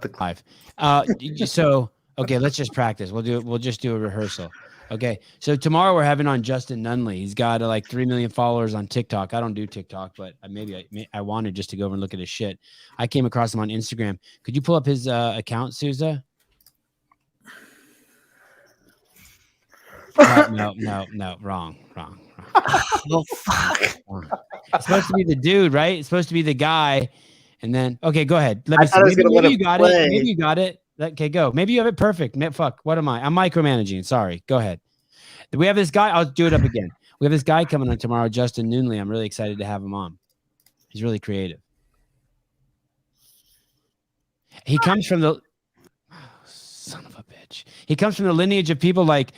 the Five. Okay, let's just practice. We'll just do a rehearsal. Okay, so tomorrow we're having on Justin Nunley. He's got like 3 million followers on TikTok. I don't do TikTok, but I wanted just to go over and look at his shit. I came across him on Instagram. Could you pull up his account, Souza? No, wrong. oh fuck! It's supposed to be the dude, right? It's supposed to be the guy, and then okay, go ahead. Let me see. Maybe you got it. Maybe you got it. Okay, go. Maybe you have it perfect. Fuck. What am I? I'm micromanaging. Sorry. Go ahead. We have this guy. I'll do it up again. We have this guy coming on tomorrow, Justin Nunley. I'm really excited to have him on. He's really creative. He comes from the son of a bitch. He comes from the lineage of people like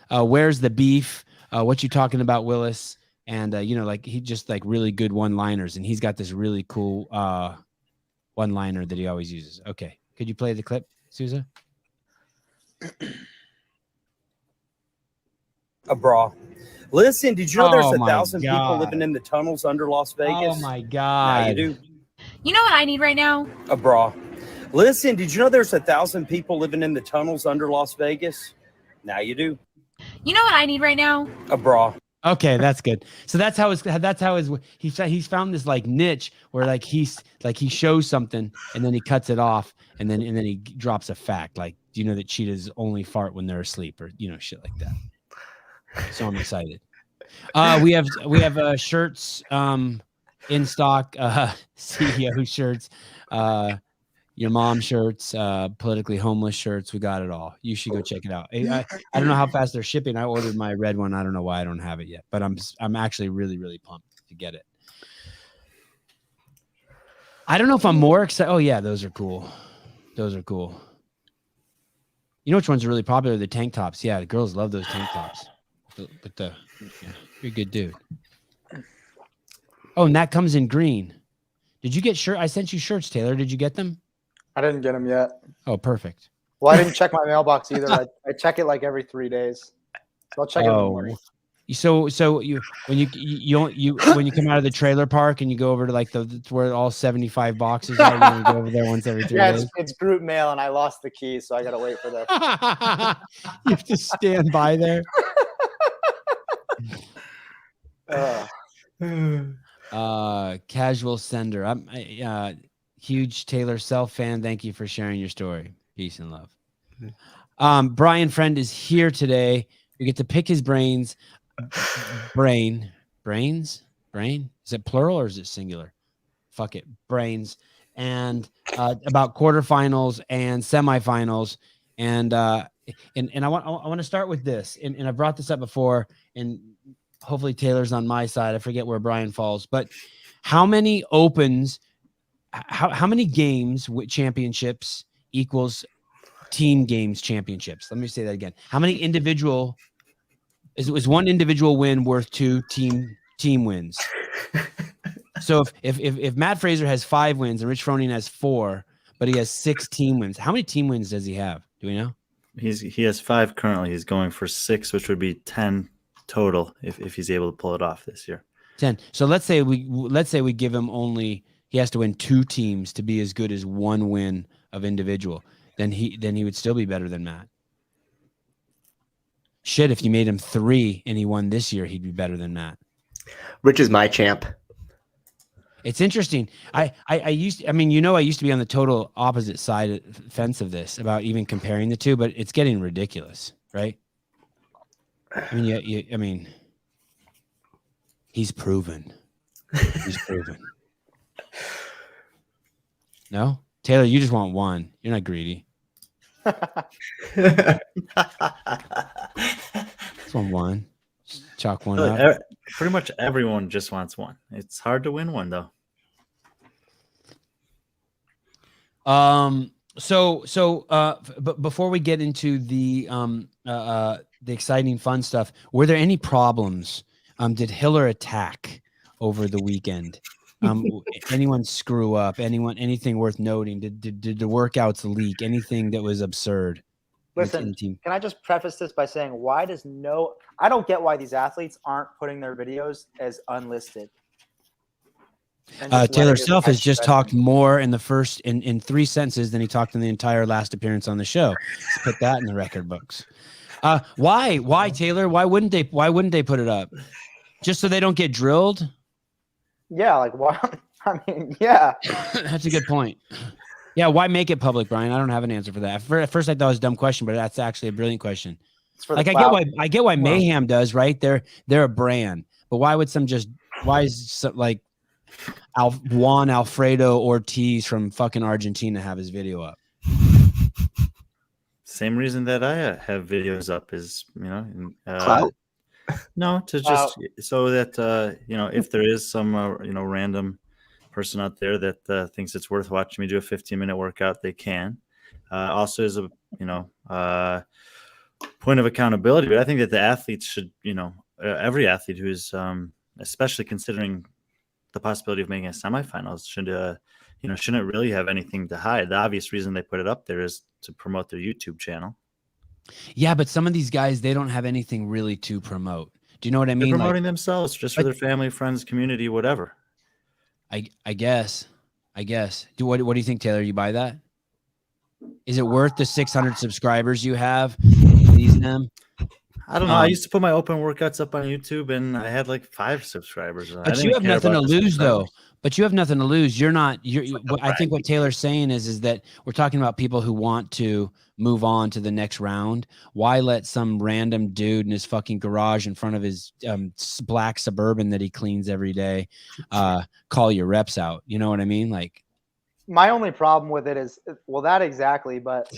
Where's the Beef? What you talking about, Willis? And like he just like really good one-liners, and he's got this really cool one-liner that he always uses. Okay, could you play the clip, Souza? A bra. Listen, did you know there's 1,000 people living in the tunnels under Las Vegas? Oh my God. Now you do. You know what I need right now? A bra. Listen, did you know there's 1,000 people living in the tunnels under Las Vegas? Now you do. You know what I need right now? A bra. Okay, that's good. So that's how he's found this like niche where like he shows something and then he cuts it off and then he drops a fact like, do you know that cheetahs only fart when they're asleep, or shit like that. So I'm excited. We have shirts in stock, CEO shirts, your mom shirts, politically homeless shirts. We got it all. You should go check it out. I don't know how fast they're shipping. I ordered my red one. I don't know why I don't have it yet, but I'm actually really, really pumped to get it. I don't know if I'm more excited. Oh yeah, those are cool. Those are cool. You know which ones are really popular? The tank tops. Yeah, the girls love those tank tops. But you're a good dude. Oh, and that comes in green. Did you get shirt? I sent you shirts, Taylor. Did you get them? I didn't get them yet. Oh, perfect. Well, I didn't check my mailbox either. I check it like every 3 days. So I'll check it in the morning. So when you come out of the trailer park and you go over to like where all 75 boxes are, you go over there once every 3 days. It's group mail and I lost the keys, so I gotta wait for that. You have to stand by there. Casual sender. I'm a huge Taylor Self fan. Thank you for sharing your story. Peace and love. Brian Friend is here today. We get to pick his brains. Brains? Is it plural or is it singular? Fuck it. Brains. And about quarterfinals and semifinals. And I want to start with this. And I brought this up before, and hopefully Taylor's on my side. I forget where Brian falls, but how many opens, how many games with championships equals team games championships? Let me say that again. How many individual is one individual win worth 2 team wins? So if Matt Fraser has 5 wins and Rich Froning has 4, but he has 6 team wins, how many team wins does he have? Do we know? He has 5 currently. He's going for 6, which would be 10 total if he's able to pull it off this year. 10. So let's say we give him he has to win 2 teams to be as good as 1 win of individual. Then he would still be better than Matt. Shit, if you made him 3 and he won this year, he'd be better than Matt. Rich is my champ. It's interesting. I used to be on the total opposite side of the fence of this about even comparing the two, but it's getting ridiculous, right? I mean, he's proven. He's proven. No? Taylor, you just want 1. You're not greedy. Just want 1. Just chalk 1 up. Pretty much everyone just wants 1. It's hard to win 1 though. But before we get into the exciting fun stuff, were there any problems? Did Hiller attack over the weekend? Anyone screw up? Anything worth noting? Did the workouts leak? Anything that was absurd? Listen, can I just preface this by saying I don't get why these athletes aren't putting their videos as unlisted. And just Taylor letting his Self has head just stretch. talked more in the first in 3 sentences than he talked in the entire last appearance on the show. Let's put that in the record books. Why Taylor? Why wouldn't they put it up? Just so they don't get drilled? Yeah, like why? I mean, yeah. That's a good point. Yeah, why make it public, Brian? I don't have an answer for that. At first, I thought it was a dumb question, but that's actually a brilliant question. It's for the Like clout. I get why Mayhem does, right? They're a brand, but why is like Juan Alfredo Ortiz from fucking Argentina have his video up? Same reason that I have videos up is, Clout? no, to just so that, if there is some, random person out there that thinks it's worth watching me do a 15-minute workout, they can. Also as a, point of accountability, but I think that the athletes should, every athlete who is, especially considering the possibility of making a semifinals shouldn't really have anything to hide. The obvious reason they put it up there is to promote their YouTube channel. Yeah, but some of these guys, they don't have anything really to promote. Do you know what I They're mean? promoting themselves just for their family, friends, community, whatever. I guess. What do you think, Taylor? You buy that? Is it worth the 600 subscribers you have? These them? I don't know. I used to put my open workouts up on YouTube, and I had like 5 subscribers. But you have nothing to lose, though. But you have nothing to lose. I think what Taylor's saying is that we're talking about people who want to move on to the next round. Why let some random dude in his fucking garage in front of his black Suburban that he cleans every day call your reps out? You know what I mean? Like, My only problem with it is, well, that exactly, but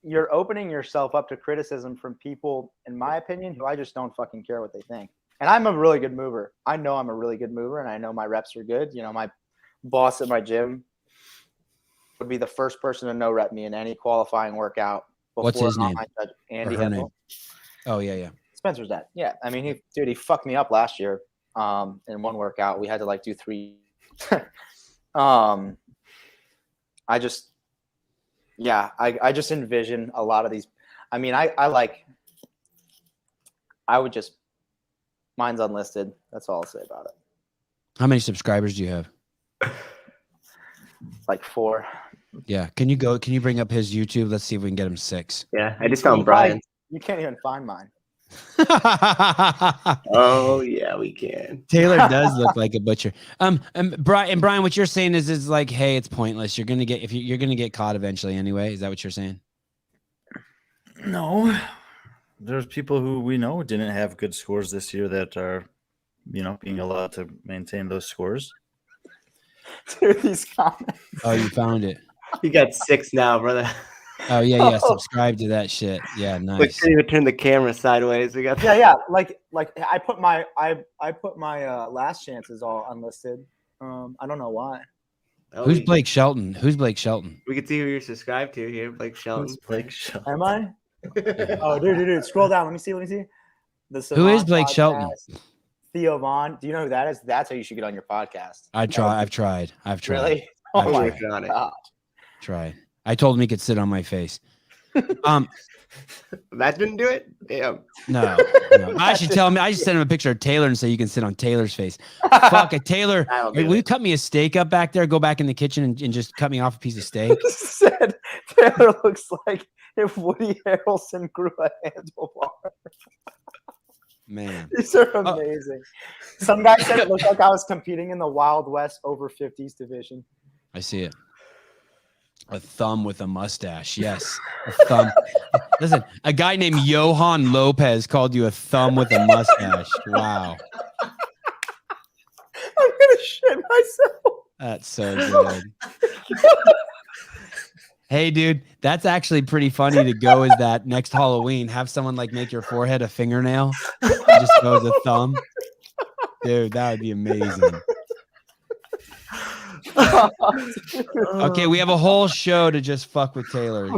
you're opening yourself up to criticism from people, in my opinion, who I just don't fucking care what they think. And I'm a really good mover. I know I'm a really good mover, and I know my reps are good. My boss at my gym would be the first person to no rep me in any qualifying workout. What's his name? Andy Or her Hendel. name? Oh, yeah. Spencer's dad. Yeah. I mean, he fucked me up last year in one workout. We had to do 3. I just envision a lot of these. I mean, I would just, mine's unlisted. That's all I'll say about it. How many subscribers do you have? Like 4. Yeah. Can you bring up his YouTube? Let's see if we can get him 6. Yeah, I just found Brian. You can't even find mine. Oh yeah, we can. Taylor does look like a butcher. And Brian, what you're saying is like, hey, it's pointless. You're gonna get caught eventually anyway. Is that what you're saying? No, there's people who we know didn't have good scores this year that are, being allowed to maintain those scores. Dude, these comments. Oh, you found it. You got 6 now, brother. Oh yeah. Subscribe to that shit. Yeah, We nice. couldn't even turn the camera sideways. We got Yeah. Like I put my last chances all unlisted. I don't know why. Oh, Who's Blake Shelton? We can see who you're subscribed to here, Blake Shelton. Who's Blake Shelton? Am I? Oh, dude. Scroll down. Let me see. Who is Sevan Blake podcast, Shelton? Theo Vaughn. Do you know who that is? That's how you should get on your podcast. I've tried. Really? I've Oh my working on it. God. Tried. I told him he could sit on my face. That didn't do it. Damn. No. I should tell him. I just sent him a picture of Taylor and say you can sit on Taylor's face. Fuck it, Taylor. That'll do Will you it. cut me a steak up back there? Go back in the kitchen and just cut me off a piece of steak. Said Taylor looks like if Woody Harrelson grew a handlebar. Man. These are amazing. Some guy said it looked like I was competing in the Wild West over 50s division. I see it. A thumb with a mustache. Yes. A thumb. Listen, a guy named Johan Lopez called you a thumb with a mustache. Wow. I'm gonna shit myself. That's so good. Hey, dude, that's actually pretty funny to go as that next Halloween. Have someone make your forehead a fingernail. Just go as a thumb. Dude, that would be amazing. Okay, we have a whole show to just fuck with Taylor.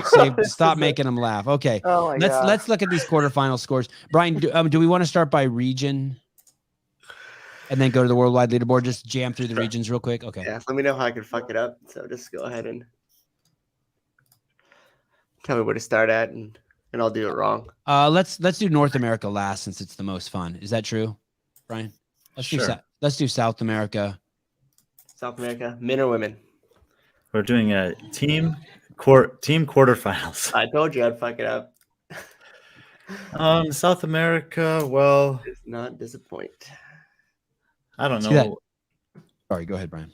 Stop making him laugh. Okay, Oh my God. let's look at these quarterfinal scores. Brian, do we want to start by region and then go to the worldwide leaderboard? Just jam through the regions real quick. Okay. Yeah, let me know how I can fuck it up. So just go ahead and tell me where to start at, and I'll do it wrong. Let's do North America last since it's the most fun. Is that true, Brian? Let's Sure. do South America. South America, men or women? We're doing a team quarterfinals. I told you I'd fuck it up. South America. Well, Does not disappoint. I don't See that? know. Sorry, go ahead, Brian.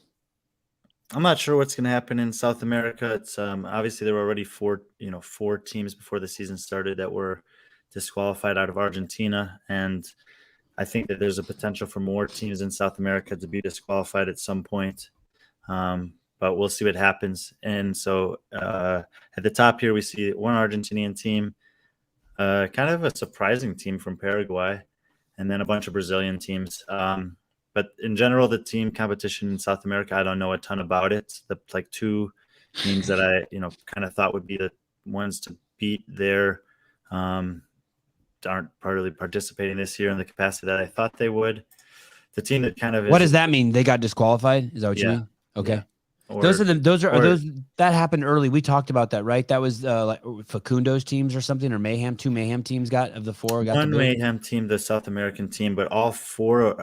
I'm not sure what's going to happen in South America. It's obviously there were already four teams before the season started that were disqualified out of Argentina, and I think that there's a potential for more teams in South America to be disqualified at some point. But we'll see what happens. And so at the top here, we see one Argentinian team, kind of a surprising team from Paraguay, and then a bunch of Brazilian teams. But in general, the team competition in South America, I don't know a ton about it. The two teams that I kind of thought would be the ones to beat there aren't really participating this year in the capacity that I thought they would. The team that kind of What does that mean? They got disqualified? Is that what you mean? Okay. Yeah. Those that happened early. We talked about that, right? That was like Facundo's teams or something, or Mayhem. 2 Mayhem teams got of the 4. Got one the bid. Mayhem team, the South American team, but all 4 of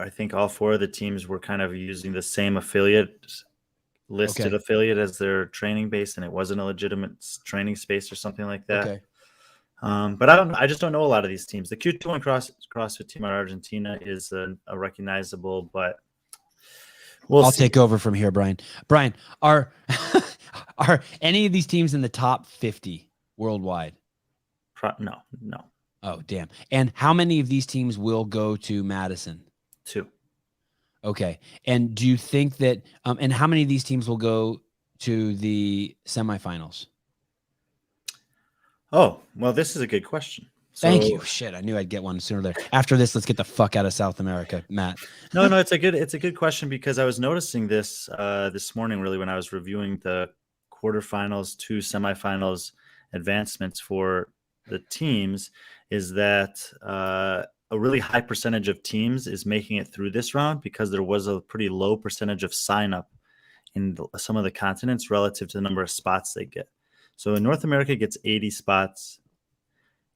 the teams were kind of using the same listed affiliate as their training base, and it wasn't a legitimate training space or something like that. Okay. But I just don't know a lot of these teams. The Q21 CrossFit team out of Argentina is a recognizable, but I'll take over from here, Brian. Brian, are any of these teams in the top 50 worldwide? No. Oh, damn. And how many of these teams will go to Madison? 2. Okay. And do you think that and how many of these teams will go to the semifinals? Oh, well, this is a good question. Thank you. Shit, I knew I'd get one sooner or later. After this, let's get the fuck out of South America, Matt. No, it's a good question, because I was noticing this this morning, really, when I was reviewing the quarterfinals to semifinals advancements for the teams, is that a really high percentage of teams is making it through this round because there was a pretty low percentage of sign up in some of the continents relative to the number of spots they get. So in North America gets 80 spots.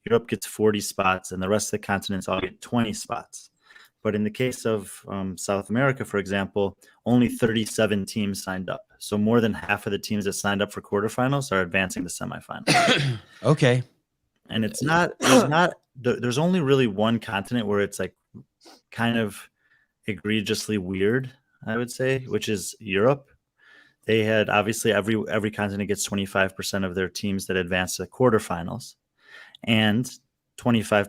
Europe gets 40 spots, and the rest of the continents all get 20 spots. But in the case of South America, for example, only 37 teams signed up. So more than half of the teams that signed up for quarterfinals are advancing to semifinals. Okay. And there's only really one continent where it's like kind of egregiously weird, I would say, which is Europe. They had obviously every continent gets 25% of their teams that advance to the quarterfinals, and 25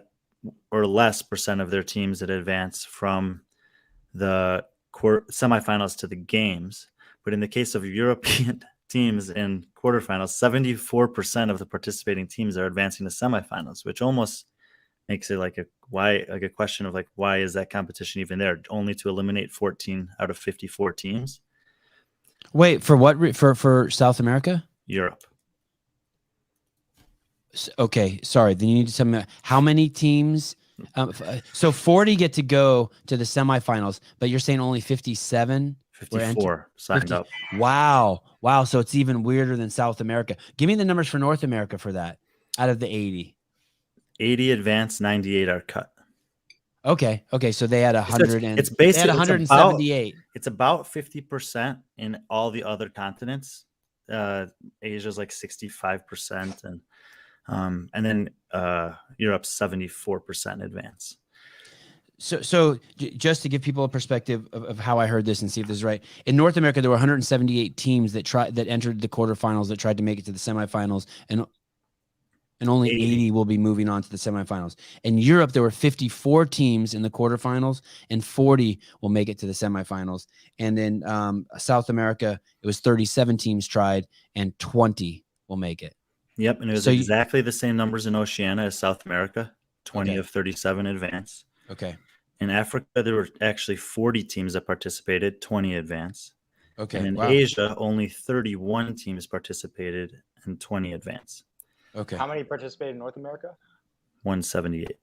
or less percent of their teams that advance from the semifinals to the games. But in the case of European teams in quarterfinals, 74% of the participating teams are advancing to semifinals, which almost makes it like a question of like, why is that competition even there? Only to eliminate 14 out of 54 teams. Wait, for what? For South America? Europe. Okay, sorry. Then you need to tell me how many teams. So 40 get to go to the semifinals, but you're saying only 57? 54 signed up. Wow. So it's even weirder than South America. Give me the numbers for North America for that out of the 80. 80 advanced, 98 are cut. Okay. So they had 100 and it's basically, they had 178. It's about 50% in all the other continents. Asia's like 65%, and then Europe's 74% advance. So just to give people a perspective of how I heard this and see if this is right. In North America, there were 178 teams that entered the quarterfinals that tried to make it to the semifinals, and only 80 will be moving on to the semifinals. In Europe, there were 54 teams in the quarterfinals, and 40 will make it to the semifinals. And in South America, it was 37 teams tried, and 20 will make it. Yep, and it was exactly the same numbers in Oceania as South America. 20 of 37 advance. Okay. In Africa, there were actually 40 teams that participated, 20 advance. Okay. And in Asia, only 31 teams participated and 20 advance. Okay. How many participated in North America? 178.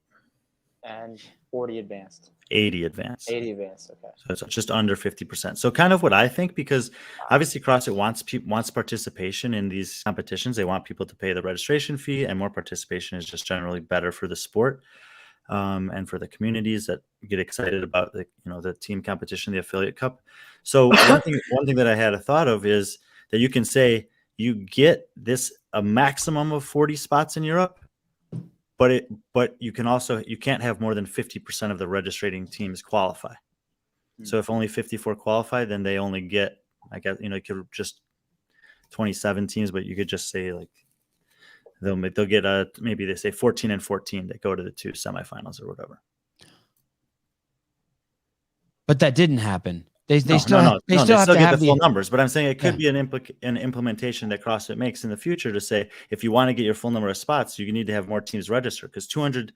And 40 advanced. 80 advanced. 80 advanced. Okay. So it's just under 50%. So kind of what I think, because obviously CrossFit wants participation in these competitions. They want people to pay the registration fee, and more participation is just generally better for the sport. and for the communities that get excited about the team competition, the affiliate cup. So one thing that I had a thought of is that you can say you get a maximum of 40 spots in Europe, but you can't have more than 50% of the registrating teams qualify. So if only 54 qualify, then they only get, I guess, it could just 27 teams, but you could just say like they'll get maybe they say 14 and 14 that go to the 2 semifinals or whatever. But that didn't happen. They still have get to the have full numbers. But I'm saying it could be an implementation that CrossFit makes in the future to say if you want to get your full number of spots, you need to have more teams register, because 200.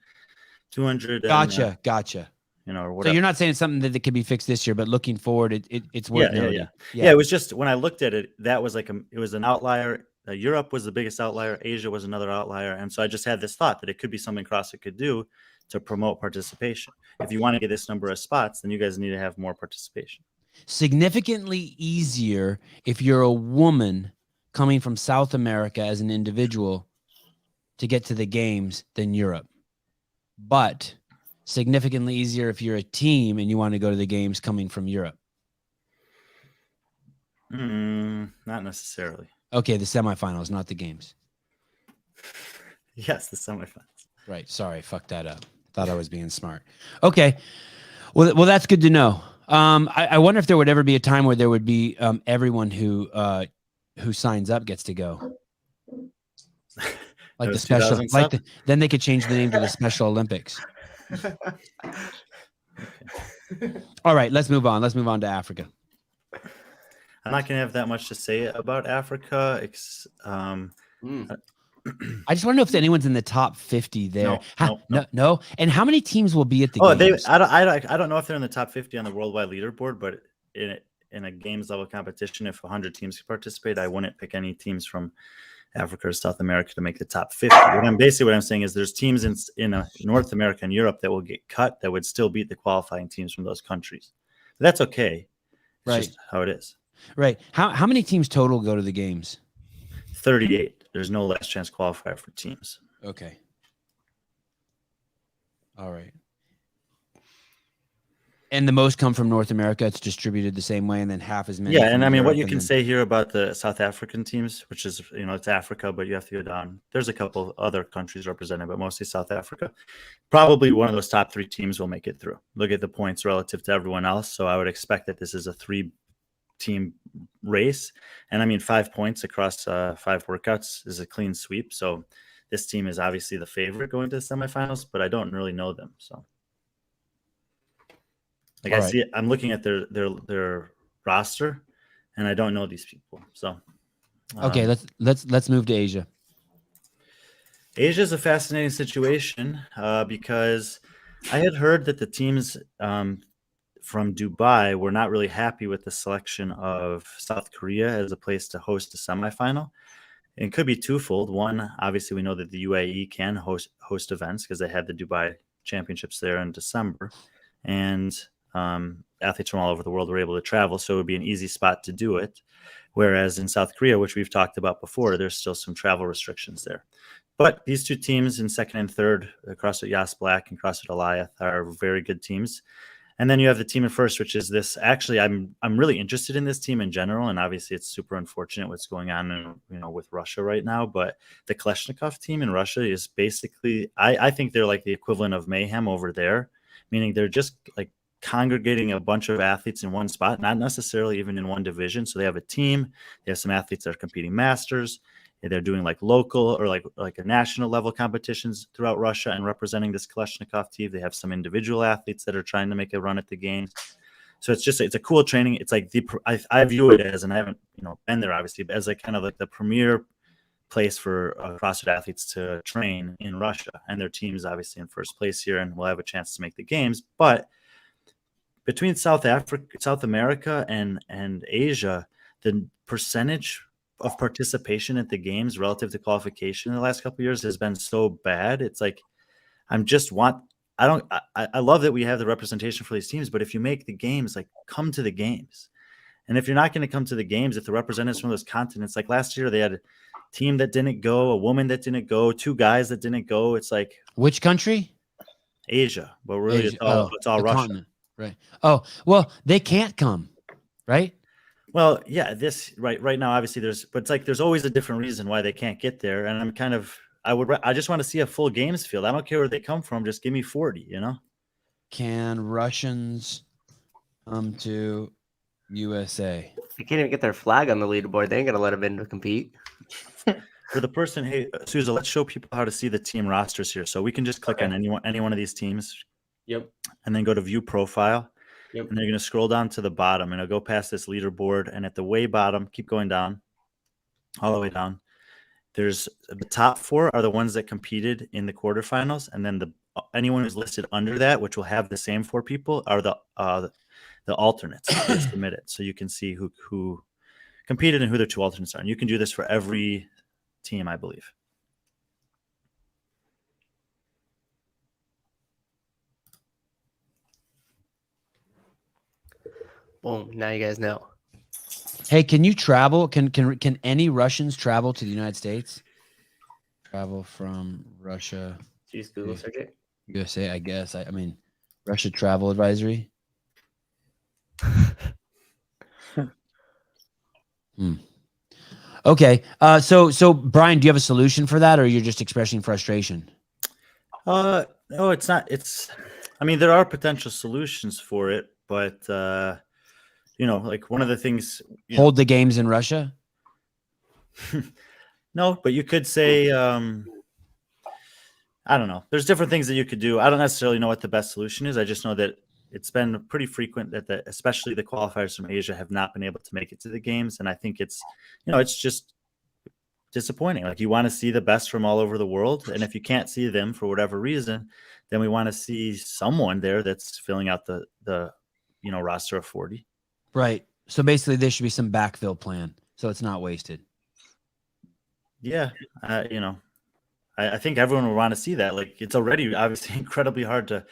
Gotcha. Or whatever. So you're not saying it's something that could be fixed this year, but looking forward, it's worth noting. Yeah. It was just when I looked at it, that was it was an outlier. Europe was the biggest outlier. Asia was another outlier. And so I just had this thought that it could be something CrossFit could do to promote participation. If you want to get this number of spots, then you guys need to have more participation. Significantly easier if you're a woman coming from South America as an individual to get to the games than Europe. But significantly easier if you're a team and you want to go to the games coming from Europe. Not necessarily. Okay, the semifinals, not the games. Yes, the semifinals. Right. Sorry, fucked that up. Thought I was being smart. Okay. Well, that's good to know. I wonder if there would ever be a time where there would be everyone who signs up gets to go. Like the special, then they could change the name to the Special Olympics. All right, let's move on. Let's move on to Africa. I'm not going to have that much to say about Africa. I just want to know if anyone's in the top 50 there. No. And how many teams will be at the games? I don't know if they're in the top 50 on the worldwide leaderboard, but in a games level competition, if 100 teams participate, I wouldn't pick any teams from Africa or South America to make the top 50. What I'm saying is there's teams in North America and Europe that will get cut that would still beat the qualifying teams from those countries. But that's okay. It's just how it is. Right. How many teams total go to the games? 38. There's no last chance qualifier for teams. Okay. All right. And the most come from North America. It's distributed the same way, and then half as many. Yeah, and I mean, what you can say here about the South African teams, which is, it's Africa, but you have to go down. There's a couple other countries represented, but mostly South Africa. Probably one of those top 3 teams will make it through. Look at the points relative to everyone else. So I would expect that this is a 3-team race. And I mean, 5 points across 5 workouts is a clean sweep. So this team is obviously the favorite going to the semifinals, but I don't really know them. So. I'm looking at their roster, and I don't know these people. So, okay, let's move to Asia. Asia is a fascinating situation because I had heard that the teams from Dubai were not really happy with the selection of South Korea as a place to host a semifinal. It could be twofold. One, obviously, we know that the UAE can host events because they had the Dubai Championships there in December, and athletes from all over the world were able to travel, so it would be an easy spot to do it. Whereas in South Korea, which we've talked about before, there's still some travel restrictions there. But these 2 teams in second and third, CrossFit Yas Black and CrossFit Alliath, are very good teams. And then you have the team in first, which is this. Actually, I'm really interested in this team in general, and obviously it's super unfortunate what's going on with Russia right now. But the Kalashnikov team in Russia is basically, I think they're like the equivalent of Mayhem over there, meaning they're just like congregating a bunch of athletes in one spot, not necessarily even in one division. So they have a team. They have some athletes that are competing masters. They're doing like local or like a national level competitions throughout Russia and representing this Kalashnikov team. They have some individual athletes that are trying to make a run at the games. So it's a cool training. It's like I view it as, and I haven't been there obviously, but as like kind of like the premier place for CrossFit athletes to train in Russia, and their team is obviously in first place here and will have a chance to make the games. But between South America and Asia, the percentage of participation at the games relative to qualification in the last couple of years has been so bad. It's like I love that we have the representation for these teams, but if you make the games, like, come to the games. And if you're not going to come to the games, if the representatives from those continents, like last year, they had a team that didn't go, a woman that didn't go, 2 guys that didn't go. It's like, which country? Asia, but really Asia. it's all the Russia. continent. Right. Oh, well, they can't come, right? Well, yeah, this right now, obviously but it's like there's always a different reason why they can't get there, and I just want to see a full games field. I don't care where they come from, just give me 40. Can Russians come to USA? They can't even get their flag on the leaderboard. They ain't gonna let them in to compete. For the person, hey, Susan, let's show people how to see the team rosters here. So we can just click on any one of these teams. Yep. And then go to view profile. Yep. And they're going to scroll down to the bottom, and it'll go past this leaderboard. And at the way bottom, keep going down, all the way down. There's the top 4 are the ones that competed in the quarterfinals, and then anyone who's listed under that, which will have the same 4 people, are the alternates that submitted. So you can see who competed and who their 2 alternates are. And you can do this for every team, I believe. Boom. Now you guys know. Hey, can you travel? Can any Russians travel to the United States? Travel from Russia, Just Google search it. USA, I guess. I mean, Russia travel advisory. Okay. So Brian, do you have a solution for that, or you're just expressing frustration? No, it's not. I mean, there are potential solutions for it, but like one of the things. Hold the games in Russia. No, but you could say, I don't know. There's different things that you could do. I don't necessarily know what the best solution is. I just know that it's been pretty frequent that especially the qualifiers from Asia have not been able to make it to the games. And I think it's just disappointing. Like, you want to see the best from all over the world. And if you can't see them for whatever reason, then we want to see someone there that's filling out the roster of 40. Right. So basically there should be some backfill plan, so it's not wasted. Yeah. I think everyone would want to see that. Like, it's already obviously incredibly hard to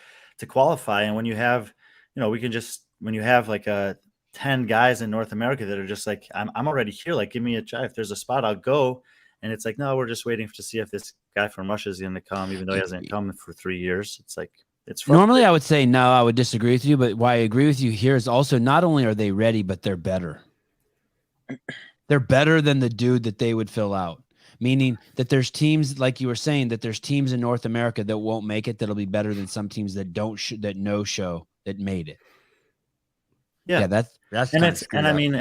qualify. And when you have, when you have like 10 guys in North America that are just like, I'm already here. Like, give me a try. If there's a spot, I'll go. And it's like, no, we're just waiting to see if this guy from Russia is going to come, even though he hasn't come for 3 years. It's like, it's normally I would say no, I would disagree with you, but why I agree with you here is also not only are they ready, but they're better. They're better than the dude that they would fill out. Meaning that there's teams, like you were saying, that there's teams in North America that won't make it that'll be better than some teams that don't that no-show that made it. Yeah, that's and I mean,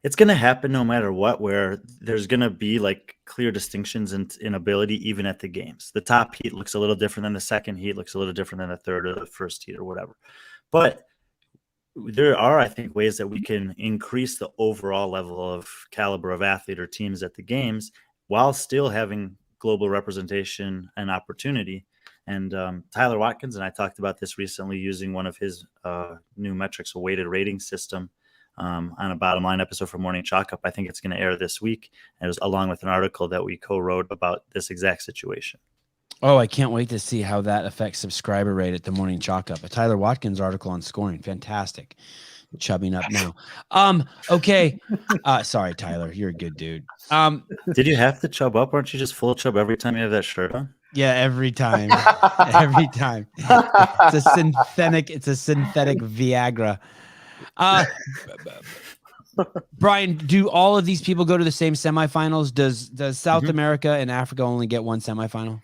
it's going to happen no matter what, where there's going to be like clear distinctions in ability, even at the games. The top heat looks a little different than the second heat, looks a little different than the third or the first heat or whatever. But there are, I think, ways that we can increase the overall level of caliber of athlete or teams at the games while still having global representation and opportunity. And Tyler Watkins and I talked about this recently, using one of his new metrics, a weighted rating system, on a Bottom Line episode for Morning Chalk Up. I think it's going to air this week, and it was along with an article that we co-wrote about this exact situation. Oh, I can't wait to see how that affects subscriber rate at the Morning Chalk Up. A Tyler Watkins article on scoring. Fantastic. Chubbing up now. Okay. Sorry, Tyler. You're a good dude. Did you have to chub up? Aren't you just full chub every time you have that shirt on? Yeah, every time. Every time. It's a synthetic Viagra. Brian, do all of these people go to the same semifinals? Does South America and Africa only get one semifinal?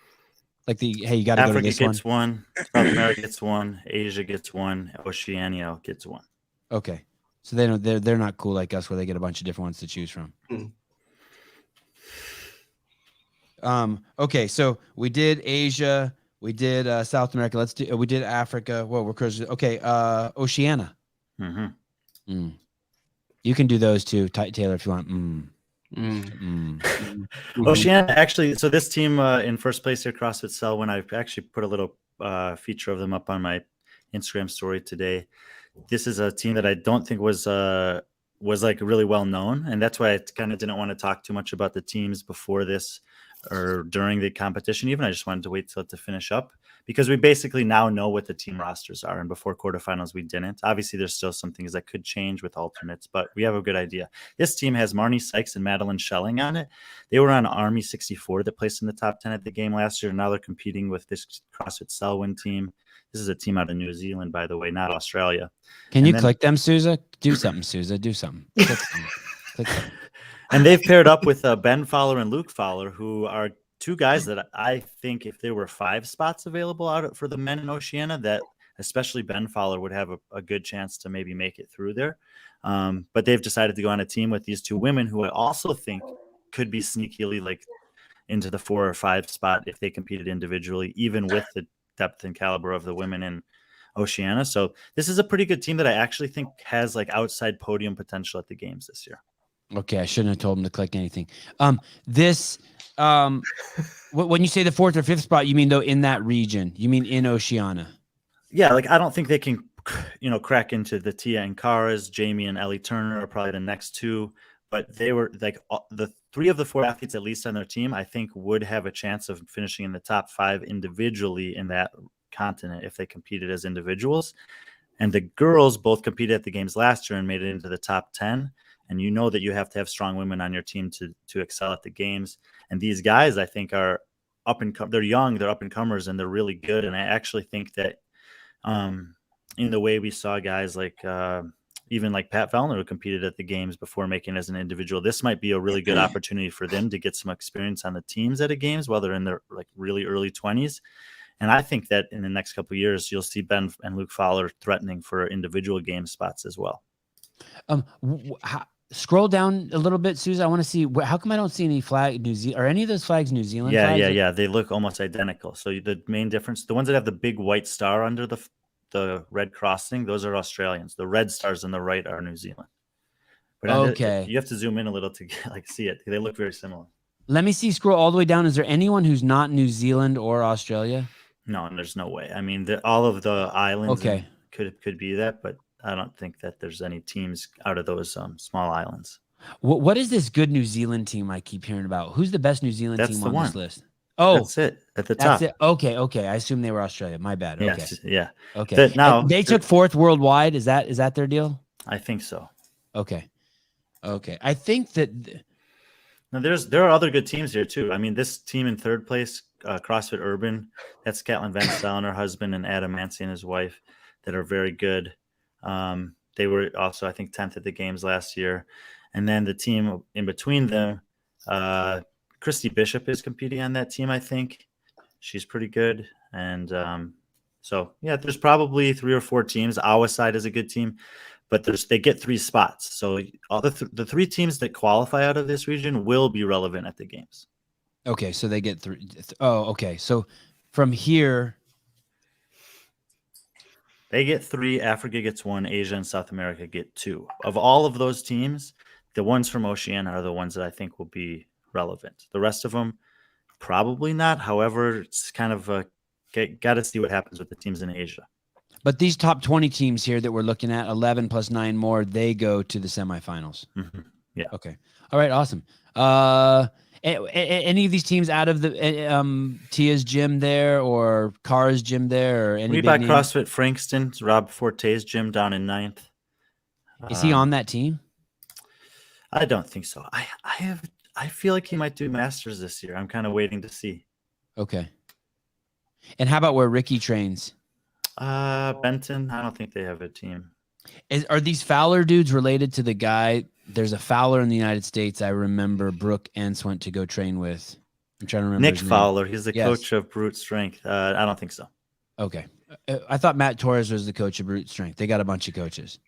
Like you got to go to this one. Africa gets one, South America gets one, Asia gets one, Oceania gets one. Okay, so they're not cool like us, where they get a bunch of different ones to choose from. Okay, so we did Asia, we did South America. We did Africa. Well, we're close. Okay, Oceania. You can do those too, Taylor, if you want. Oceania, actually, so this team in first place here, CrossFit Selwyn, I actually put a little feature of them up on my Instagram story today. This is a team that I don't think was like really well known, and that's why I kind of didn't want to talk too much about the teams before this or during the competition. Even I just wanted to wait till to finish up, because we basically now know what the team rosters are. And before quarterfinals, we didn't. Obviously, there's still some things that could change with alternates, but we have a good idea. This team has Marnie Sykes and Madeline Schelling on it. They were on Army 64 that placed in the top 10 at the game last year. Now they're competing with this CrossFit Selwyn team. This is a team out of New Zealand, by the way, not Australia. Can you click them, Souza? Do something, Souza. Do something. Click something. Click something. And they've paired up with Ben Fowler and Luke Fowler, who are two guys that I think if there were 5 spots available out for the men in Oceania, that especially Ben Fowler would have a good chance to maybe make it through there. But they've decided to go on a team with these two women who I also think could be sneakily like into the 4 or 5 spot if they competed individually, even with the depth and caliber of the women in Oceania. So this is a pretty good team that I actually think has like outside podium potential at the games this year. Okay, I shouldn't have told him to click anything. When you say the 4th or 5th spot, you mean though in that region? You mean in Oceania? Yeah, like I don't think they can, crack into the Tia and Kara's. Jamie and Ellie Turner are probably the next 2, but they were like the 3 of the 4 athletes at least on their team, I think would have a chance of finishing in the top 5 individually in that continent if they competed as individuals. And the girls both competed at the games last year and made it into the top 10. And you know that you have to have strong women on your team to excel at the games. And these guys, I think, are they're young, they're up and comers, and they're really good. And I actually think that in the way we saw guys like even like Pat Fellner, who competed at the games before making it as an individual, this might be a really good opportunity for them to get some experience on the teams at a games while they're in their like really early 20s. And I think that in the next couple of years, you'll see Ben and Luke Fowler threatening for individual game spots as well. Scroll down a little bit, Susan. I want to see how come I don't see any flag New Zealand or any of those flags New Zealand? Yeah, flags? yeah. They look almost identical. So the main difference, the ones that have the big white star under the red crossing, those are Australians. The red stars on the right are New Zealand. But okay, you have to zoom in a little to see it. They look very similar. Let me see. Scroll all the way down. Is there anyone who's not New Zealand or Australia? No, and there's no way. I mean, all of the islands could be that, but I don't think that there's any teams out of those small islands. What is this good New Zealand team I keep hearing about? Who's the best New Zealand team on this list? Oh, that's it at the top. That's it. Okay. I assume they were Australia. My bad. Okay. Yes, yeah. Okay. Now they took 4th worldwide. Is that their deal? I think so. Okay. I think that. Now there are other good teams here too. I mean, this team in 3rd place, CrossFit Urban, that's Caitlin Van Stell and her husband, and Adam Mancy and his wife, that are very good. They were also, I think, 10th at the games last year. And then the team in between them, Christy Bishop is competing on that team, I think. She's pretty good. And so, yeah, there's probably 3 or 4 teams. Our side is a good team, but they get 3 spots. So all the 3 teams that qualify out of this region will be relevant at the games. Okay, so they get 3. Oh, okay. So from here, they get 3. Africa gets 1. Asia and South America get 2. Of all of those teams, the ones from Oceania are the ones that I think will be relevant. The rest of them, probably not. However, it's kind of got to see what happens with the teams in Asia. But these top 20 teams here that we're looking at, 11 plus 9 more, they go to the semifinals. Mm-hmm. Yeah. Okay. All right. Awesome. Any of these teams out of the Tia's gym there or Cara's gym there or any? We bought CrossFit Frankston, Rob Forte's gym down in 9th. Is he on that team? I don't think so. I feel like he might do Masters this year. I'm kind of waiting to see. Okay. And how about where Ricky trains? Benton. I don't think they have a team. Are these Fowler dudes related to the guy? There's a Fowler in the United States I remember Brooke Entz went to go train with. I'm trying to remember. Nick Fowler. He's the coach of Brute Strength. I don't think so. Okay. I thought Matt Torres was the coach of Brute Strength. They got a bunch of coaches.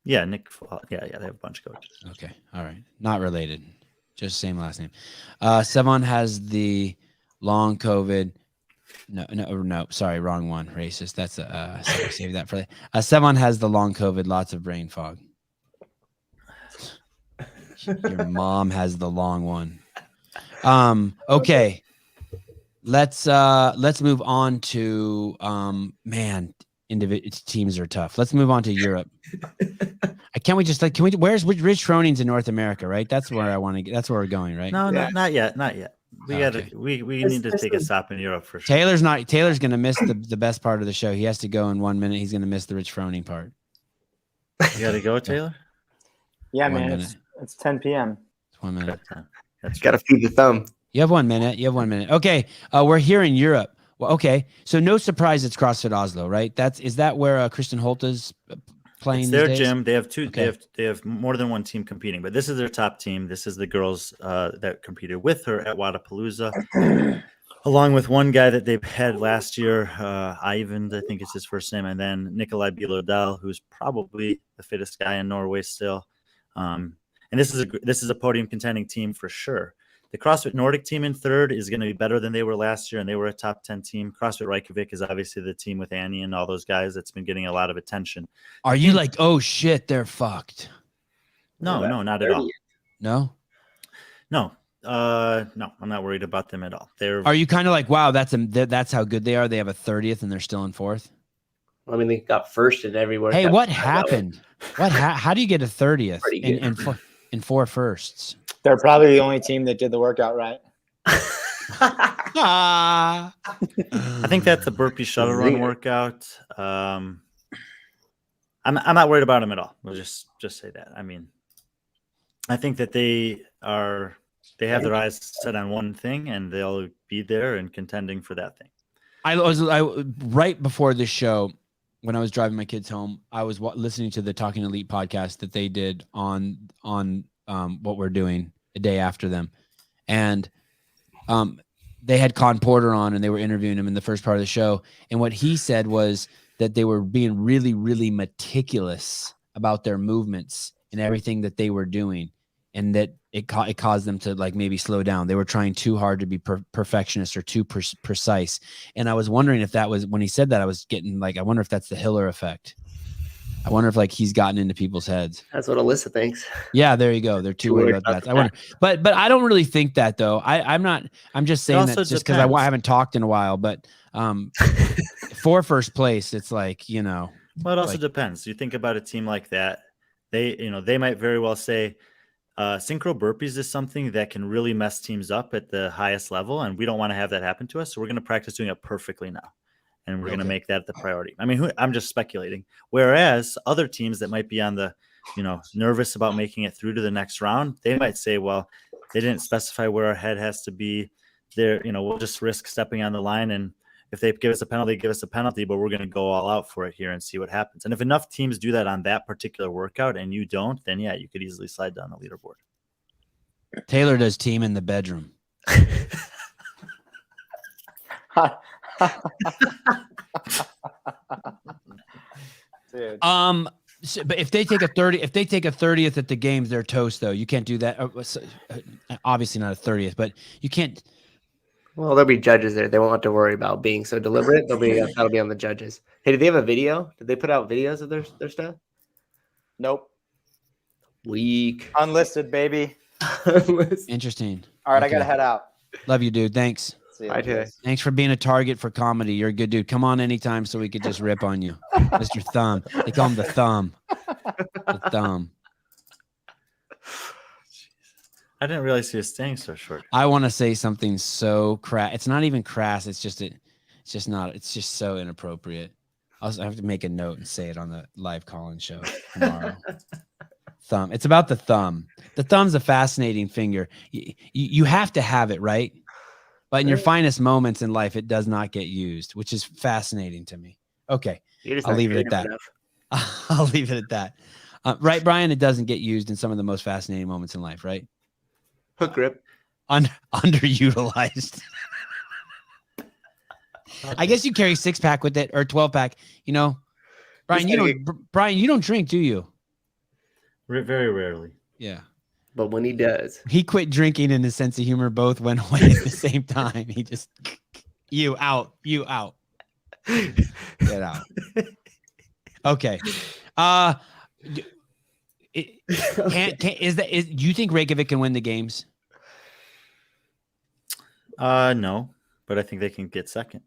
Yeah, Nick. Yeah, they have a bunch of coaches. Okay. All right. Not related. Just same last name. Sevan has the long COVID. No. Sorry, wrong one. Racist. That's sorry, save that for later. Sevan has the long COVID. Lots of brain fog. Your mom has the long one. Okay. Let's move on to man. Individual teams are tough. Let's move on to Europe. Where's Rich Froning's in North America, right? That's where I want to get. That's where we're going, right? No, not yet. We need to take a stop in Europe for sure. Taylor's gonna miss the best part of the show. He has to go in 1 minute. He's gonna miss the Rich Froning part. You got to go, Taylor. Yeah, 1 man. minute. It's 10 p.m. It's 1 minute. That's Gotta feed the thumb. You have 1 minute. You have 1 minute. Okay. We're here in Europe. Well, okay. So no surprise it's CrossFit Oslo, right? Is that where Kristen Holta's playing It's these their days? gym. They have two. Okay. They have more than one team competing, but this is their top team. This is the girls that competed with her at Wadapalooza, along with one guy that they had last year, Ivan, I think it's his first name, and then Nikolai Bilodal, who's probably the fittest guy in Norway still. And this is a podium contending team for sure. The CrossFit Nordic team in third is going to be better than they were last year, and they were a top 10 team. CrossFit Reykjavik is obviously the team with Annie and all those guys that's been getting a lot of attention. Are you like, oh shit, they're fucked? No, not at all. No. No, I'm not worried about them at all. Are you kind of like, wow, that's how good they are? They have a 30th and they're still in fourth. I mean, they got first in everywhere. Hey, what happened? How do you get a 30th Pretty good. in four firsts? They're probably the only team that did the workout right. Ah. I think that's a burpee shuttle run workout. I'm not worried about them at all. We'll just say that. I mean, I think that they have their eyes set on one thing, and they'll be there and contending for that thing. I right before this show, when I was driving my kids home, I was listening to the Talking Elite podcast that they did on what we're doing a day after them, and they had Con Porter on, and they were interviewing him in the first part of the show, and what he said was that they were being really, really meticulous about their movements and everything that they were doing, and that it caused them to like maybe slow down. They were trying too hard to be perfectionist or too precise. And I was wondering if that was, when he said that, I was getting like, I wonder if that's the Hiller effect. I wonder if like he's gotten into people's heads. That's what Alyssa thinks. Yeah, there you go. They're too worried about that. I wonder, but I don't really think that though. I'm just saying that just because I haven't talked in a while, but for first place, it's like, you know. Well, it also depends. You think about a team like that, they might very well say, synchro burpees is something that can really mess teams up at the highest level, and we don't want to have that happen to us. So we're going to practice doing it perfectly now, and we're going to make that the priority. I mean, I'm just speculating. Whereas other teams that might be on the, nervous about making it through to the next round, they might say, well, they didn't specify where our head has to be. There, we'll just risk stepping on the line, and if they give us a penalty, but we're going to go all out for it here and see what happens. And if enough teams do that on that particular workout and you don't, then yeah, you could easily slide down the leaderboard. Taylor does team in the bedroom. Dude. But if they take a 30th at the games, they're toast though. You can't do that. Obviously not a 30th, but you can't. Well, there'll be judges there. They won't have to worry about being so deliberate. That'll be on the judges. Hey, did they have a video? Did they put out videos of their stuff? Nope. Weak. Unlisted, baby. Interesting. All right, Okay. I gotta head out. Love you, dude. Thanks. See you Bye, later. Taylor. Thanks for being a target for comedy. You're a good dude. Come on anytime so we could just rip on you. Mr. Thumb. They call him the Thumb. The Thumb. I didn't realize he was staying so short. I want to say something so crass. It's not even crass. It's just so inappropriate. I have to make a note and say it on the live call-in show tomorrow. Thumb. It's about the thumb. The thumb's a fascinating finger. You have to have it, right? But in your finest moments in life, it does not get used, which is fascinating to me. Okay. I'll leave it at that. I'll leave it at that. Right, Brian? It doesn't get used in some of the most fascinating moments in life, right? Hook grip. Underutilized. I guess you carry 6-pack with it or 12-pack. Brian, you don't drink, do you? Very rarely. Yeah. But when he does, He quit drinking and his sense of humor both went away at the same time. He just, you out. Get out. Okay. Do you think Reykjavik can win the games? No, but I think they can get second.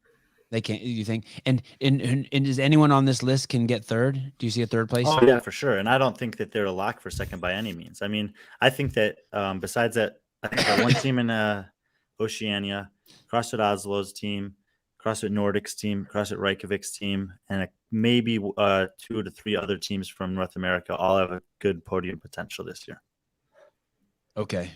They can't. You think? And is anyone on this list can get third? Do you see a third place? Oh yeah, for sure. And I don't think that they're a lock for second by any means. I mean, I think that besides that, I think that one team in Oceania, CrossFit Oslo's team, CrossFit Nordic's team, CrossFit Reykjavik's team, and maybe 2 to 3 other teams from North America all have a good podium potential this year. Okay.